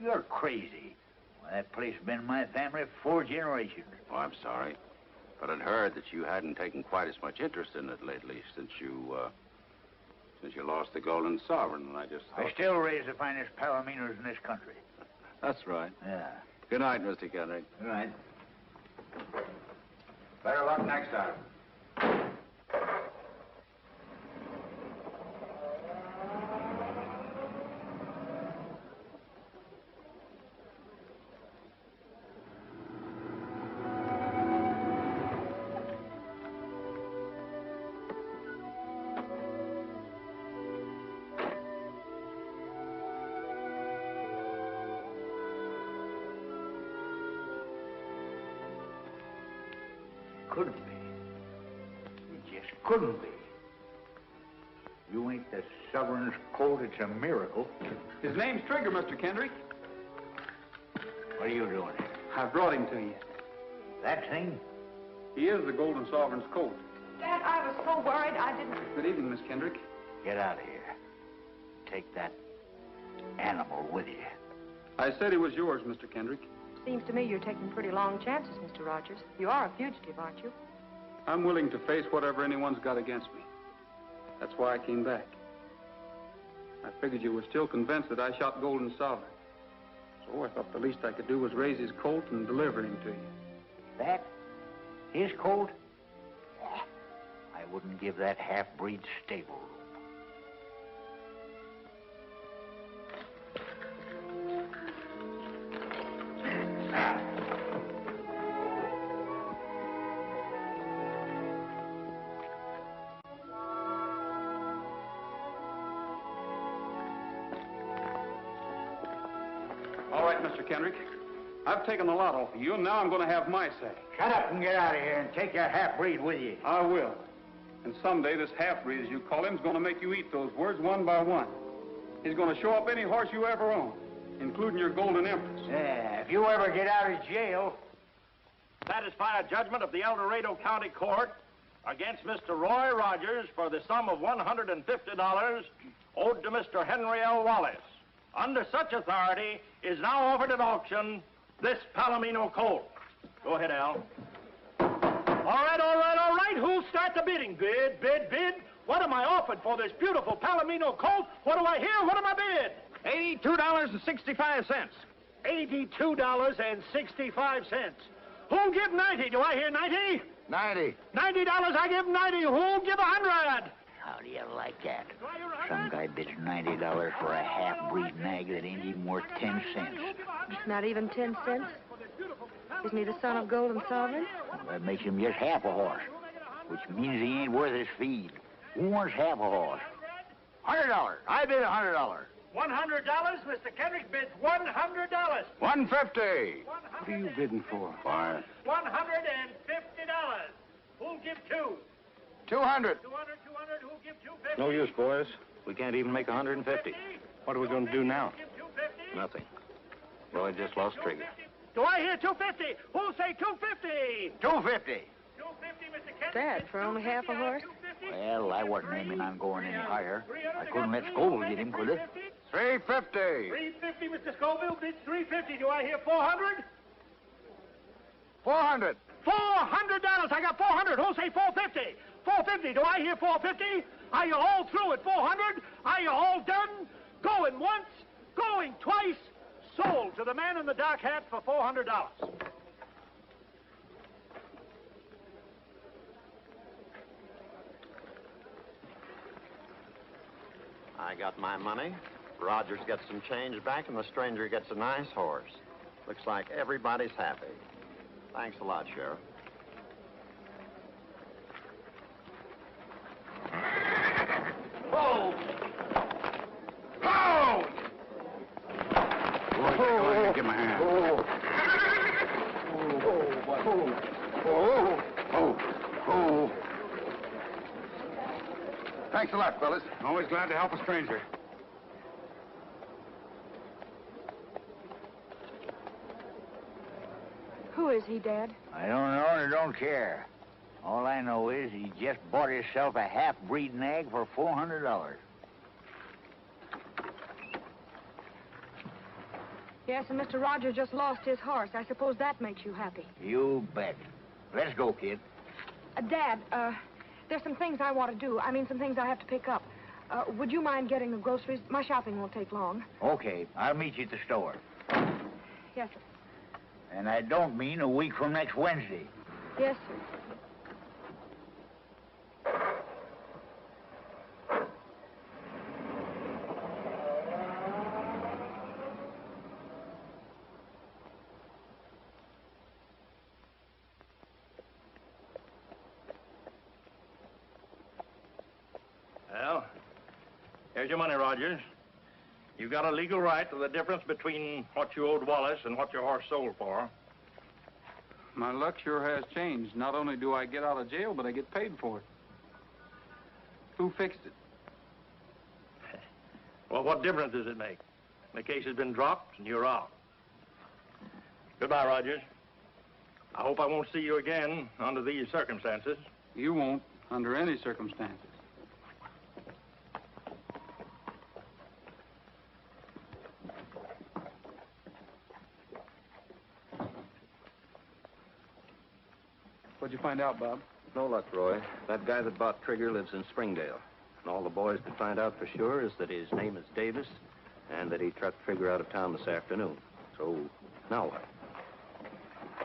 You're crazy. Well, that place has been in my family for 4 generations. Oh, I'm sorry. But I'd heard that you hadn't taken quite as much interest in it lately since you lost the Golden Sovereign, and I just thought... I still raise the finest palominos in this country. That's right. Yeah. Good night, Mr. Kendrick. Good night. Better luck next time. Couldn't be. It just couldn't be. You ain't the Sovereign's colt. It's a miracle. His name's Trigger, Mr. Kendrick. What are you doing here? I brought him to you. That thing? He is the Golden Sovereign's colt. Dad, I was so worried I didn't... Good evening, Miss Kendrick. Get out of here. Take that animal with you. I said he was yours, Mr. Kendrick. Seems to me you're taking pretty long chances, Mr. Rogers. You are a fugitive, aren't you? I'm willing to face whatever anyone's got against me. That's why I came back. I figured you were still convinced that I shot Golden Sovereign. So I thought the least I could do was raise his colt and deliver him to you. That? His colt? wouldn't give that half-breed stable room. All right, Mr. Kendrick. I've taken the lot off of you, and now I'm going to have my say. Shut up and get out of here and take your half-breed with you. I will. And someday this half-breed, as you call him, is going to make you eat those words one by one. He's going to show up any horse you ever own, including your Golden Empress. Yeah, if you ever get out of jail... Satisfy a judgment of the El Dorado County Court against Mr. Roy Rogers for the sum of $150 owed to Mr. Henry L. Wallace. Under such authority is now offered at auction this Palomino colt. Go ahead, Al. All right. Who'll start the bidding? Bid. What am I offered for this beautiful Palomino colt? What do I hear? What am I bid? $82.65. $82.65. Who'll give 90? Do I hear 90? 90. $90, I give 90. Who'll give 100? How do you like that? Some guy bids $90 for a half-breed nag that ain't even worth 10 cents. Not even 10 cents? Isn't he the son of Golden Sovereign? Well, that makes him just half a horse, which means he ain't worth his feed. Who wants half a horse? $100. I bid $100. $100? Mr. Kendrick bids $100. $150. What are you bidding for? Why? $150. Who'll give two? 200. 200. Who'll give 250? No use, boys. We can't even make 150. What are we going to do now? Give 250? Nothing. Roy just lost trigger. Do I hear 250? Who'll say 250? 250. 250, Mr. Kendrick. Dad, for only half a horse? Well, I wasn't aiming on going any higher. I couldn't let Scoville get him, could I? 350. 350, Mr. Scoville bids 350. Do I hear 400? 400. $400. I got 400. Who'll say 450? 450. Do I hear 450? Are you all through at 400? Are you all done? Going once, going twice. Sold to the man in the dark hat for $400. I got my money. Rogers gets some change back, and the stranger gets a nice horse. Looks like everybody's happy. Thanks a lot, Sheriff. Whoa! Whoa! Boys, go ahead and give him a hand. Thanks a lot, fellas. Always glad to help a stranger. Who is he, Dad? I don't know and I don't care. All I know is he just bought himself a half-breed nag for $400. Yes, and Mr. Rogers just lost his horse. I suppose that makes you happy. You bet. Let's go, kid. Dad, there's some things I want to do. I mean, some things I have to pick up. Would you mind getting the groceries? My shopping won't take long. Okay, I'll meet you at the store. Yes, sir. And I don't mean a week from next Wednesday. Yes, sir. Well, here's your money, Rogers. You got a legal right to the difference between what you owed Wallace and what your horse sold for. My luck sure has changed. Not only do I get out of jail, but I get paid for it. Who fixed it? Well, what difference does it make? The case has been dropped and you're out. Goodbye, Rogers. I hope I won't see you again under these circumstances. You won't, under any circumstances. What'd you find out, Bob? No luck, Roy. That guy that bought Trigger lives in Springdale. And all the boys could find out for sure is that his name is Davis and that he trucked Trigger out of town this afternoon. So, now what?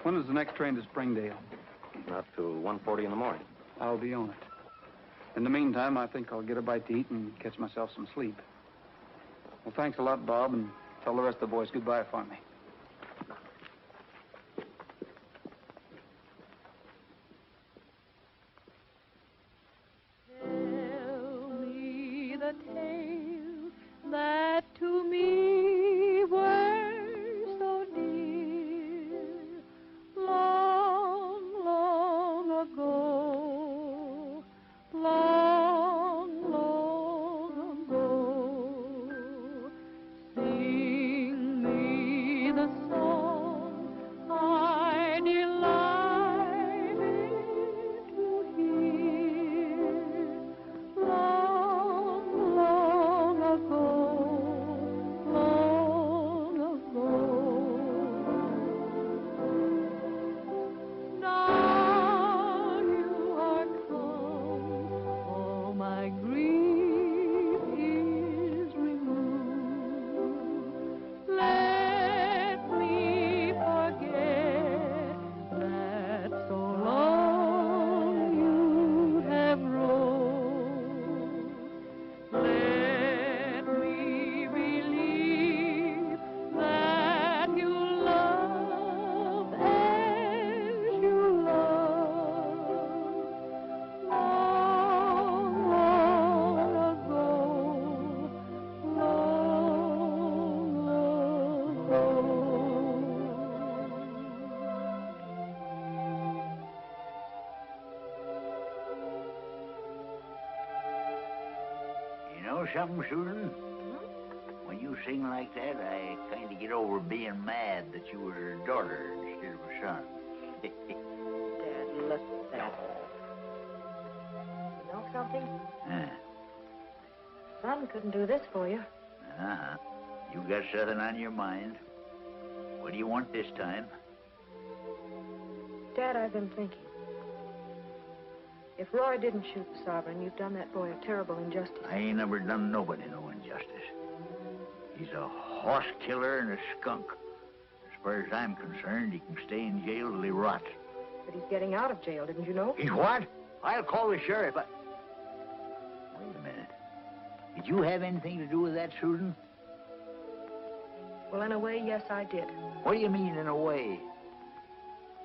When is the next train to Springdale? Not till 1:40 in the morning. I'll be on it. In the meantime, I think I'll get a bite to eat and catch myself some sleep. Well, thanks a lot, Bob, and tell the rest of the boys goodbye for me. Tell me the tales that to me were so dear, long, long ago, long, long ago. Sing me the song I delighted to hear, long, long ago, long ago. Now you are come, all my grief is removed. Let me forget that so long you have roved. Let me believe that you love as you love long, long ago, long, long ago. You know something, Susan? When you sing like that, I kind of get over being mad that you were a daughter instead of a son. Dad, look at that. You know something? Son couldn't do this for you. Uh-huh. You got something on your mind. What do you want this time? Dad, I've been thinking. If Roy didn't shoot the sovereign, you've done that boy a terrible injustice. I ain't never done nobody no injustice. He's a horse killer and a skunk. As far as I'm concerned, he can stay in jail till he rots. But he's getting out of jail, didn't you know? He's what? I'll call the sheriff. Wait a minute. Did you have anything to do with that, Susan? Well, in a way, yes, I did. What do you mean, in a way?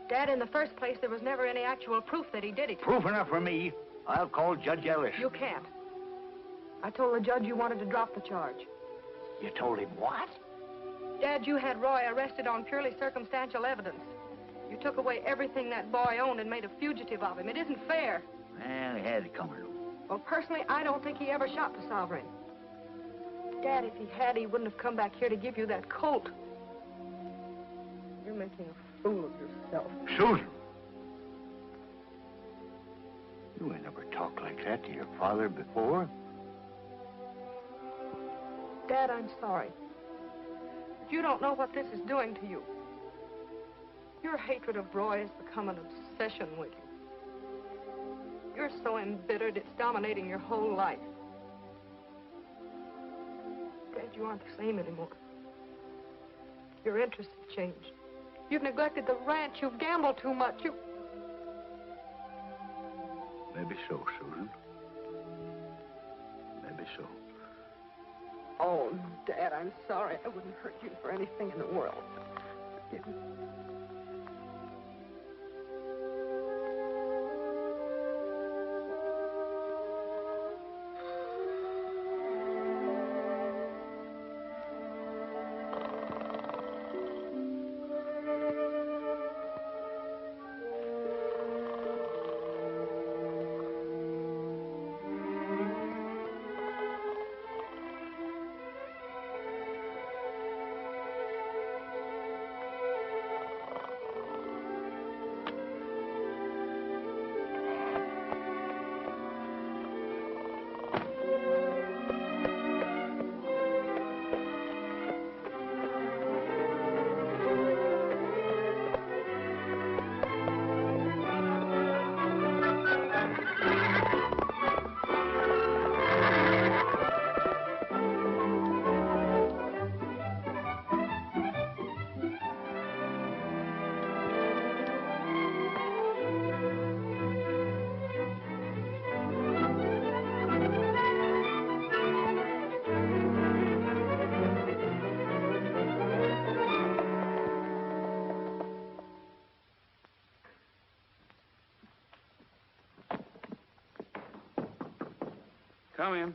Dad, in the first place, there was never any actual proof that he did it. Proof enough for me. I'll call Judge Ellis. You can't. I told the judge you wanted to drop the charge. You told him what? Dad, you had Roy arrested on purely circumstantial evidence. You took away everything that boy owned and made a fugitive of him. It isn't fair. Well, he had it coming to him. Well, personally, I don't think he ever shot the sovereign. Dad, if he had, he wouldn't have come back here to give you that colt. You're making a fool of yourself. Susan! You ain't never talked like that to your father before. Dad, I'm sorry. But you don't know what this is doing to you. Your hatred of Roy has become an obsession with you. You're so embittered, it's dominating your whole life. Dad, you aren't the same anymore. Your interests have changed. You've neglected the ranch. You've gambled too much. Maybe so, Susan. Maybe so. Oh, Dad, I'm sorry. I wouldn't hurt you for anything in the world. Forgive me. Come in.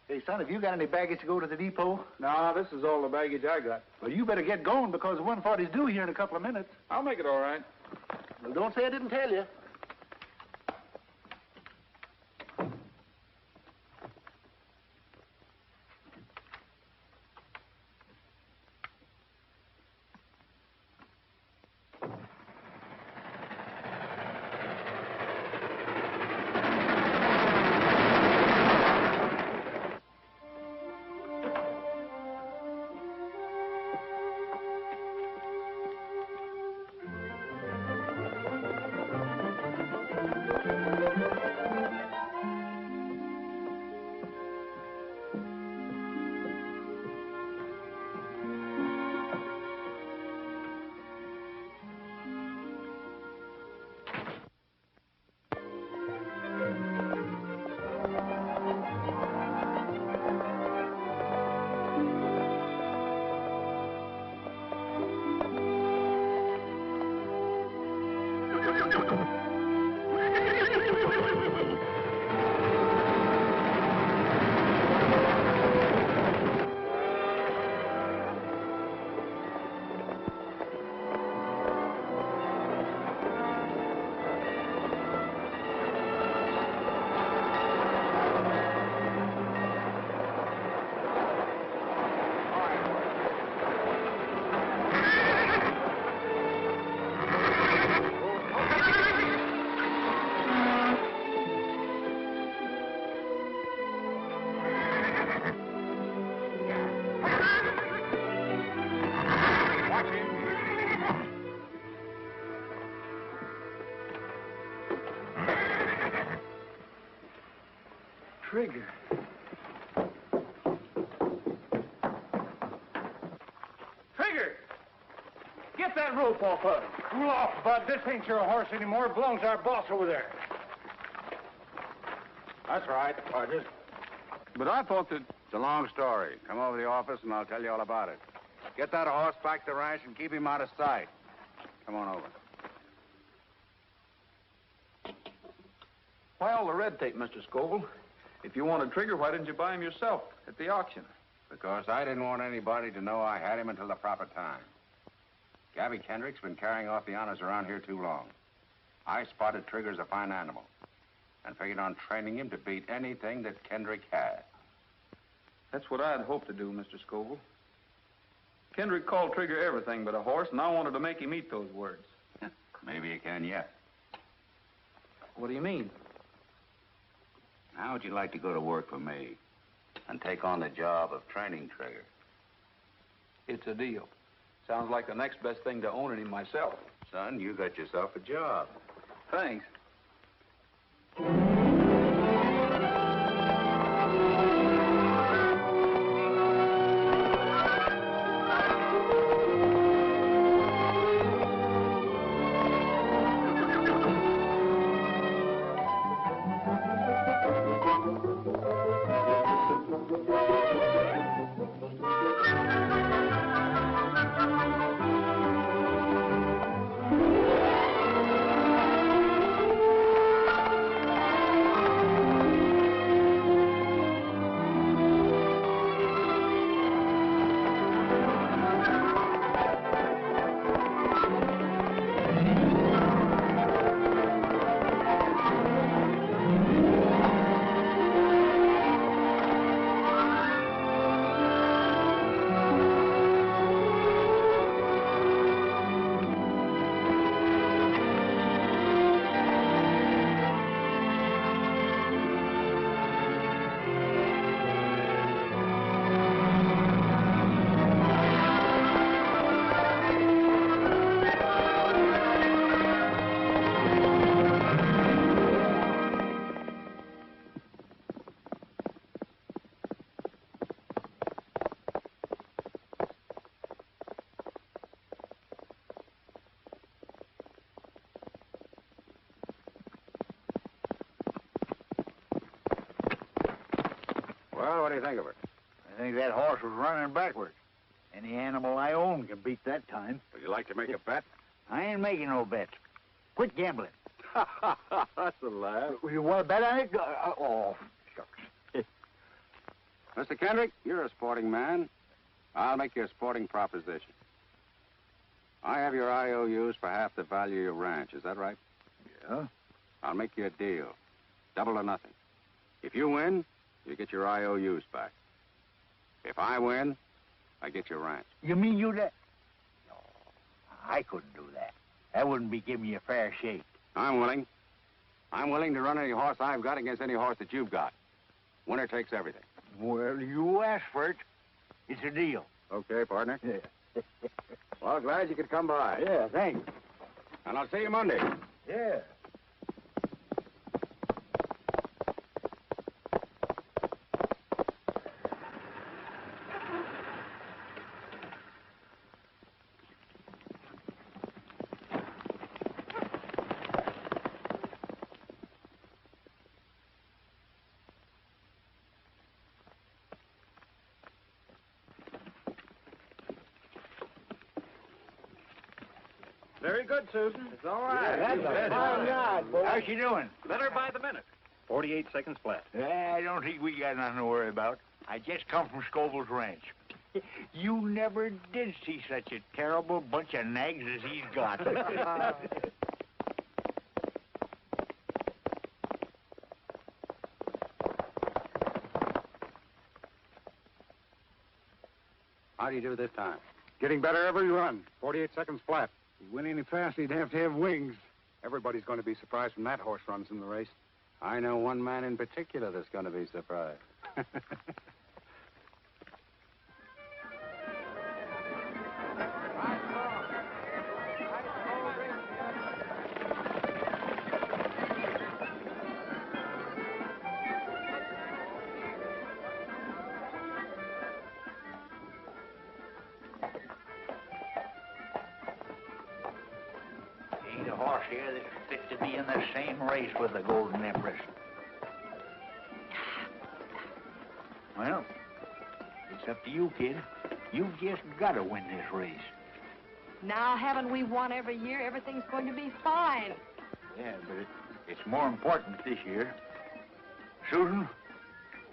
Hey, son, have you got any baggage to go to the depot? No, this is all the baggage I got. Well, you better get going because 140's due here in a couple of minutes. I'll make it all right. Well, don't say I didn't tell you. Trigger. Trigger! Get that rope off of him. Cool off, Bud. This ain't your horse anymore. It belongs to our boss over there. That's right, Rogers. But I thought that... It's a long story. Come over to the office and I'll tell you all about it. Get that horse back to the ranch and keep him out of sight. Come on over. Why all the red tape, Mr. Scoville? If you wanted Trigger, why didn't you buy him yourself at the auction? Because I didn't want anybody to know I had him until the proper time. Gabby Kendrick's been carrying off the honors around here too long. I spotted Trigger as a fine animal and figured on training him to beat anything that Kendrick had. That's what I'd hoped to do, Mr. Scoville. Kendrick called Trigger everything but a horse, and I wanted to make him eat those words. Maybe you can yet. What do you mean? How would you like to go to work for me and take on the job of training Trigger? It's a deal. Sounds like the next best thing to owning him myself. Son, you got yourself a job. Thanks. Well, what do you think of her? I think that horse was running backwards. Any animal I own can beat that time. Would you like to make a bet? I ain't making no bets. Quit gambling. That's a laugh. You want to bet on it? Oh, shucks. Mr. Kendrick, you're a sporting man. I'll make you a sporting proposition. I have your IOUs for half the value of your ranch. Is that right? Yeah. I'll make you a deal. Double or nothing. If you win, you get your IOUs back. If I win, I get your ranch. You mean you let... No, I couldn't do that. That wouldn't be giving you a fair shake. I'm willing. I'm willing to run any horse I've got against any horse that you've got. Winner takes everything. Well, you asked for it. It's a deal. Okay, partner. Yeah. Well, glad you could come by. Yeah, thanks. And I'll see you Monday. Yeah. Very good, Susan. It's all right. That's a fine ride, boy. How's she doing? Better by the minute. 48 seconds flat. I don't think we got nothing to worry about. I just come from Scoville's ranch. You never did see such a terrible bunch of nags as he's got. How do you do this time? Getting better every run. 48 seconds flat. If he went any faster, he'd have to have wings. Everybody's going to be surprised when that horse runs in the race. I know one man in particular that's going to be surprised. Ain't a horse here that's fit to be in the same race with the Golden Empress. Well, it's up to you, kid. You've just got to win this race. Now, haven't we won every year? Everything's going to be fine. Yeah, but it's more important this year. Susan,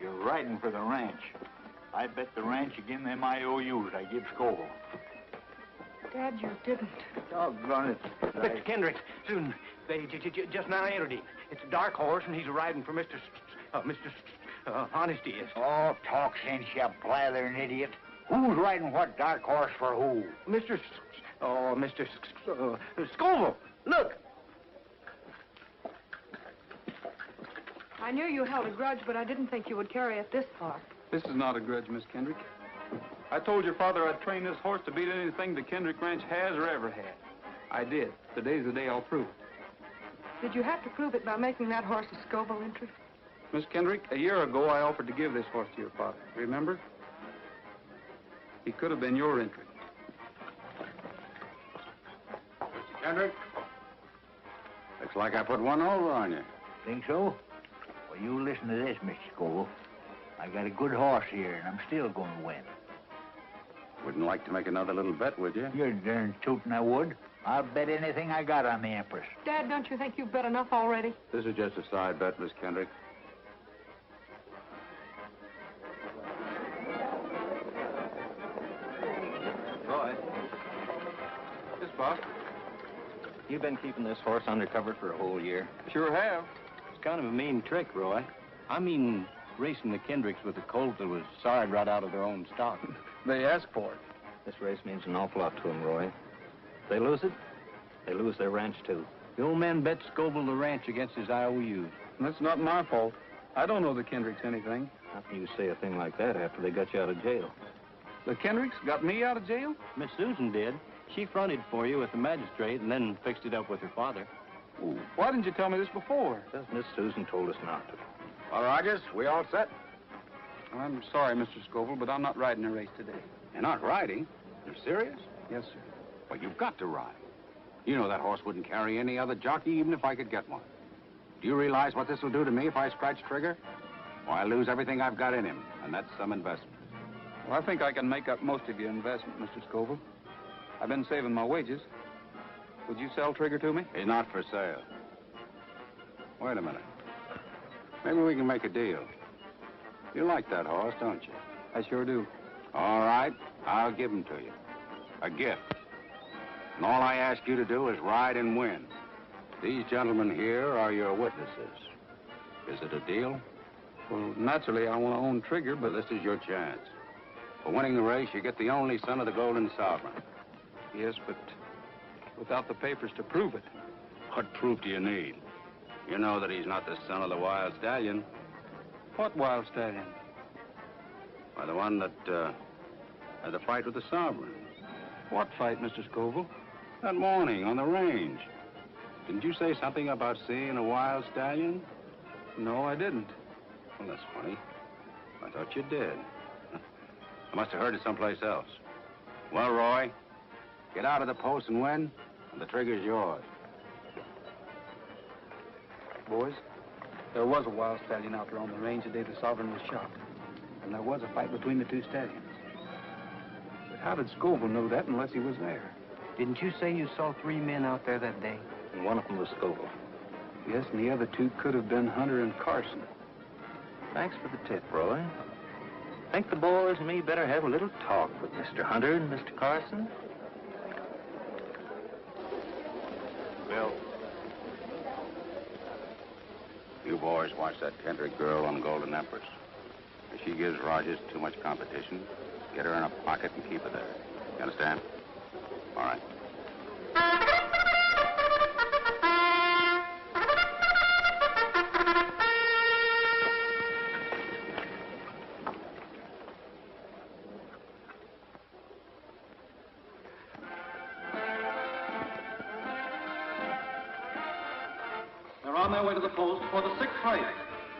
you're riding for the ranch. I bet the ranch again them IOUs I give Scoville. Dad, you didn't. Doggone it. Mr. Kendrick, Susan, they just now entered him. It's a dark horse, and he's riding for Mr. Honesty is. Oh, talk sense, you blathering idiot. Who's riding what dark horse for who? Mr. Scoville. Look. I knew you held a grudge, but I didn't think you would carry it this far. This is not a grudge, Miss Kendrick. I told your father I'd train this horse to beat anything the Kendrick Ranch has or ever had. I did. Today's the day I'll prove it. Did you have to prove it by making that horse a Scoville interest? Miss Kendrick, a year ago I offered to give this horse to your father. Remember? He could have been your interest. Mr. Kendrick, looks like I put one over on you. Think so? Well, you listen to this, Mr. Scoville. I got a good horse here, and I'm still going to win. Wouldn't like to make another little bet, would you? You're darn tootin' I would. I'll bet anything I got on the Empress. Dad, don't you think you've bet enough already? This is just a side bet, Miss Kendrick. Roy, Yes, boss. you've been keeping this horse undercover for a whole year. Sure have. It's kind of a mean trick, Roy. I mean, racing the Kendricks with a colt that was sawed right out of their own stock. They asked for it. This race means an awful lot to them, Roy. If they lose it, they lose their ranch, too. The old man bet Scoville the ranch against his IOUs. That's not my fault. I don't know the Kendricks anything. How can you say a thing like that after they got you out of jail? The Kendricks got me out of jail? Miss Susan did. She fronted for you with the magistrate and then fixed it up with her father. Ooh, why didn't you tell me this before? Because Miss Susan told us not to. Well, Rogers, we all set? I'm sorry, Mr. Scoville, but I'm not riding a race today. You're not riding? You're serious? Yes, sir. Well, you've got to ride. You know that horse wouldn't carry any other jockey, even if I could get one. Do you realize what this will do to me if I scratch trigger? Well, I lose everything I've got in him, and that's some investment. Well, I think I can make up most of your investment, Mr. Scoville. I've been saving my wages. Would you sell Trigger to me? He's not for sale. Wait a minute. Maybe we can make a deal. You like that horse, don't you? I sure do. All right, I'll give him to you. A gift. And all I ask you to do is ride and win. These gentlemen here are your witnesses. Is it a deal? Well, naturally, I want to own Trigger, but This is your chance. For winning the race, you get the only son of the Golden Sovereign. yes, but without the papers to prove it. What proof do you need? You know that he's not the son of the Wild Stallion. What Wild Stallion? Why, the one that, had the fight with the Sovereign. What fight, Mr. Scoville? That morning on the range. Didn't you say something about seeing a Wild Stallion? No, I didn't. Well, that's funny. I thought you did. I must have heard it someplace else. Well, Roy, get out of the post and win, and the Trigger's yours. Boys, there was a Wild Stallion out there on the range the day the Sovereign was shot. And there was a fight between the two stallions. But how did Scoville know that unless he was there? Didn't you say you saw 3 men out there that day? And one of them was Scoville. Yes, and the other 2 could have been Hunter and Carson. Thanks for the tip, Roy. Think the boys and me better have a little talk with Mr. Hunter and Mr. Carson? Bill. You boys watch that Kendrick girl on Golden Empress. If she gives Rogers too much competition, get her in a pocket and keep her there. You understand? All right. They're on their way to the post for the 6th race.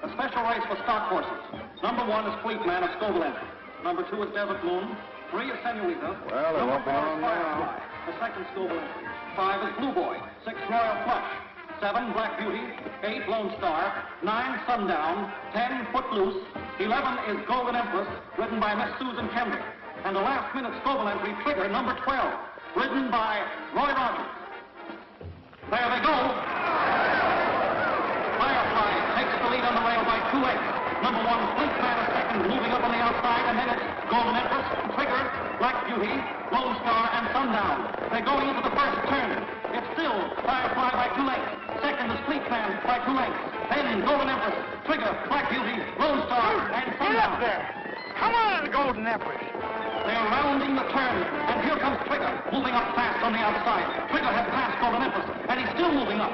A special race for stock horses. Number 1 is Fleet Man of Scoville. Number 2 is Desert Moon. 3 is Senorita. Well, it won't be long now. Firefly, the 2nd Scoville. 5 is Blue Boy. 6 Royal Flush. 7 Black Beauty. 8 Lone Star. 9 Sundown. 10 Footloose. 11 is Golden Empress, ridden by Miss Susan Kendrick. And the last-minute Scoville entry, Trigger, number 12, ridden by Roy Rogers. There they go. Firefly takes the lead on the rail by 2 lengths. Number 1, Fleet Man is second, moving up on the outside, and then it's Golden Empress, Trigger, Black Beauty, Lone Star, and Sundown. They're going into the first turn. It's still Firefly by 2 lengths. Second is Fleet Man by 2 lengths. Then Golden Empress, Trigger, Black Beauty, Lone Star, and Sundown. Get up there! Come on, Golden Empress! They're rounding the turn, and here comes Trigger, moving up fast on the outside. Trigger has passed Golden Empress, and he's still moving up.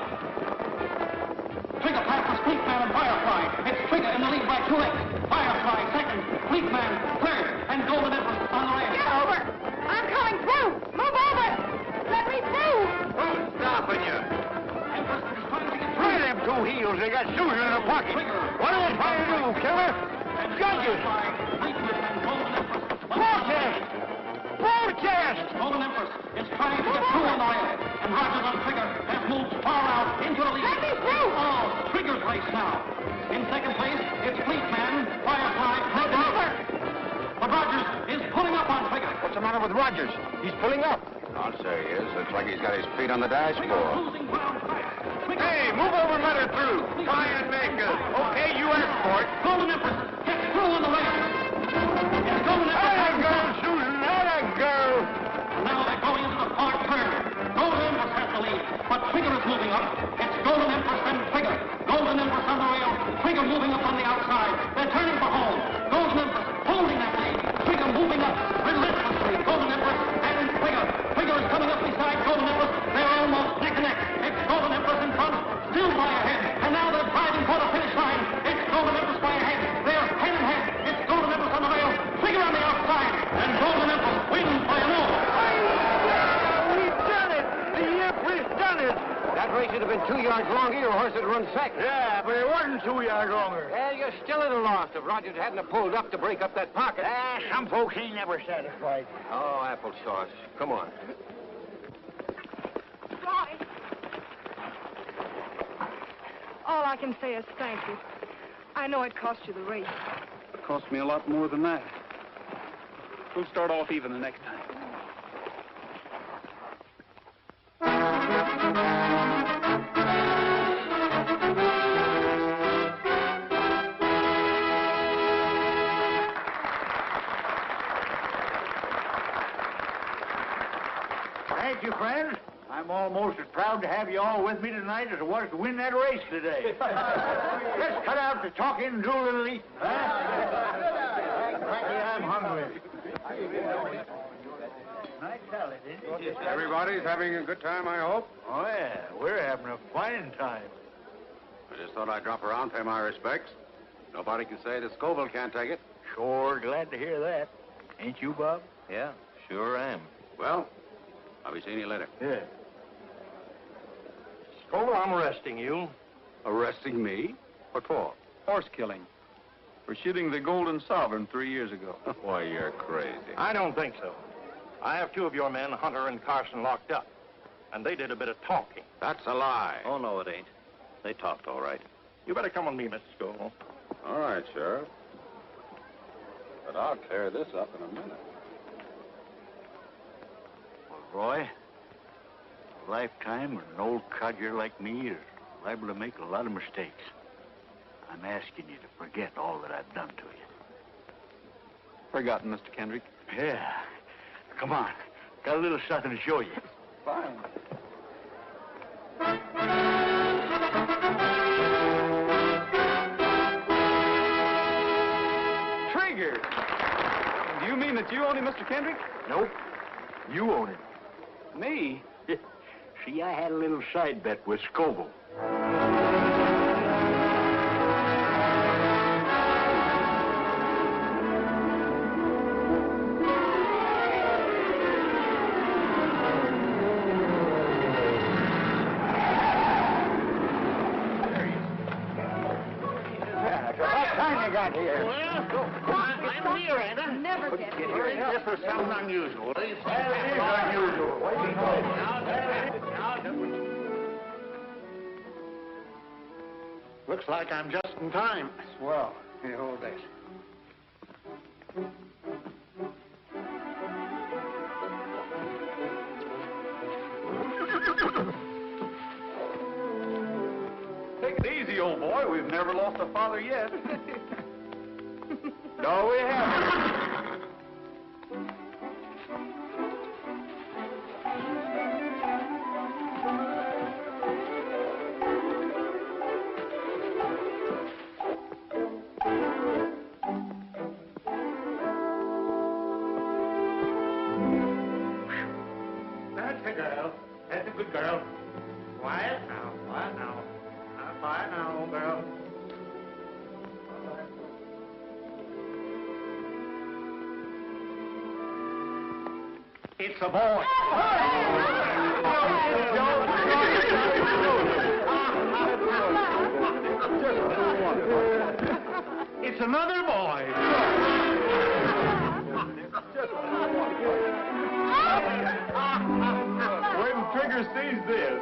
Trigger passes Fleet Man and Firefly. It's Trigger in the lead by 2 lengths. Firefly second, Fleet Man third, and Golden Empress on the rail. Get over! I'm coming through! Move over! Let me through! Who's stopping you? Empress is trying to get Try them 2 heels. They got Susan in a pocket. What are they trying to do, killer? Judges! Protest! Protest! Golden Empress is trying to get through on the rail, and Rogers on Trigger has moved far out into the lead. Let me through! Oh, Trigger's race now. In second place, it's Fleet Man, Firefly, Trigger. But Rogers is pulling up on Trigger. What's the matter with Rogers? He's pulling up. I'll say he is. Looks like he's got his feet on the dashboard. Losing ground fast. Hey, move over and let her through. Try and make her. Okay, you escort. Golden Empress gets through on the rail. It's Golden Empress. Let her go, Susan. Let her go. Now they're going into the fourth turn. Golden Empress has the lead, but Trigger is moving up. It's Golden Empress and Trigger. Golden Empress on the rail. Trigger moving up on the outside. They're turning for home. Golden Empress holding that lead. Trigger moving up relentlessly. Golden Empress and Trigger. Trigger is coming up beside Golden Empress. They're almost neck and neck. It's Golden Empress in front, still by a head. And now they're driving for the finish line. It's Golden Empress by a head. They're head and head. It's Golden Empress on the rail. Trigger on the outside. And Golden Empress wins by a move. We've done it. The Empress done it. That race would have been 2 yards longer, your horse would run second. Yeah, but it wasn't 2 yards longer. Well, you're still at a loss if Rogers hadn't have pulled up to break up that pocket. Some folks ain't never satisfied. Oh, applesauce. Come on. Roy! All I can say is thank you. I know it cost you the race. It cost me a lot more than that. We'll start off even the next time. friends. I'm almost as proud to have you all with me tonight as I was to win that race today. Let's cut out the talking and do a little eating. Huh? Frankly, I'm hungry. Nice salad, isn't it? Everybody's having a good time, I hope? Oh, yeah. We're having a fine time. I just thought I'd drop around, pay my respects. Nobody can say that Scoville can't take it. Sure glad to hear that. Ain't you, Bob? Yeah, sure am. Well, I'll be seeing you later. Yeah. Scoville, I'm arresting you. Arresting me? What for? Horse killing. For shooting the Golden Sovereign 3 years ago. Why, you're crazy. I don't think so. I have two of your men, Hunter and Carson, locked up. And they did a bit of talking. That's a lie. Oh, no, it ain't. They talked all right. You better come with me, Mr. Scoville. All right, Sheriff. But I'll clear this up in a minute. Well, Roy, a lifetime with an old codger like me is liable to make a lot of mistakes. I'm asking you to forget all that I've done to you. Forgotten, Mr. Kendrick. Yeah. Come on. Got a little something to show you. Fine. Trigger! Do you mean that you own him, Mr. Kendrick? Nope. You own it. Me? See, I had a little side bet with Scoville. Got here. Well, I'm here, ain't I? Never get here. This was something unusual. It is unusual. Looks like I'm just in time. Well, here, hold this. Take it easy, old boy. We've never lost a father yet. No, we haven't. That's the girl. That's a good girl. Quiet now, quiet now. Quiet now, old girl. It's a boy. It's another boy. When Trigger sees this,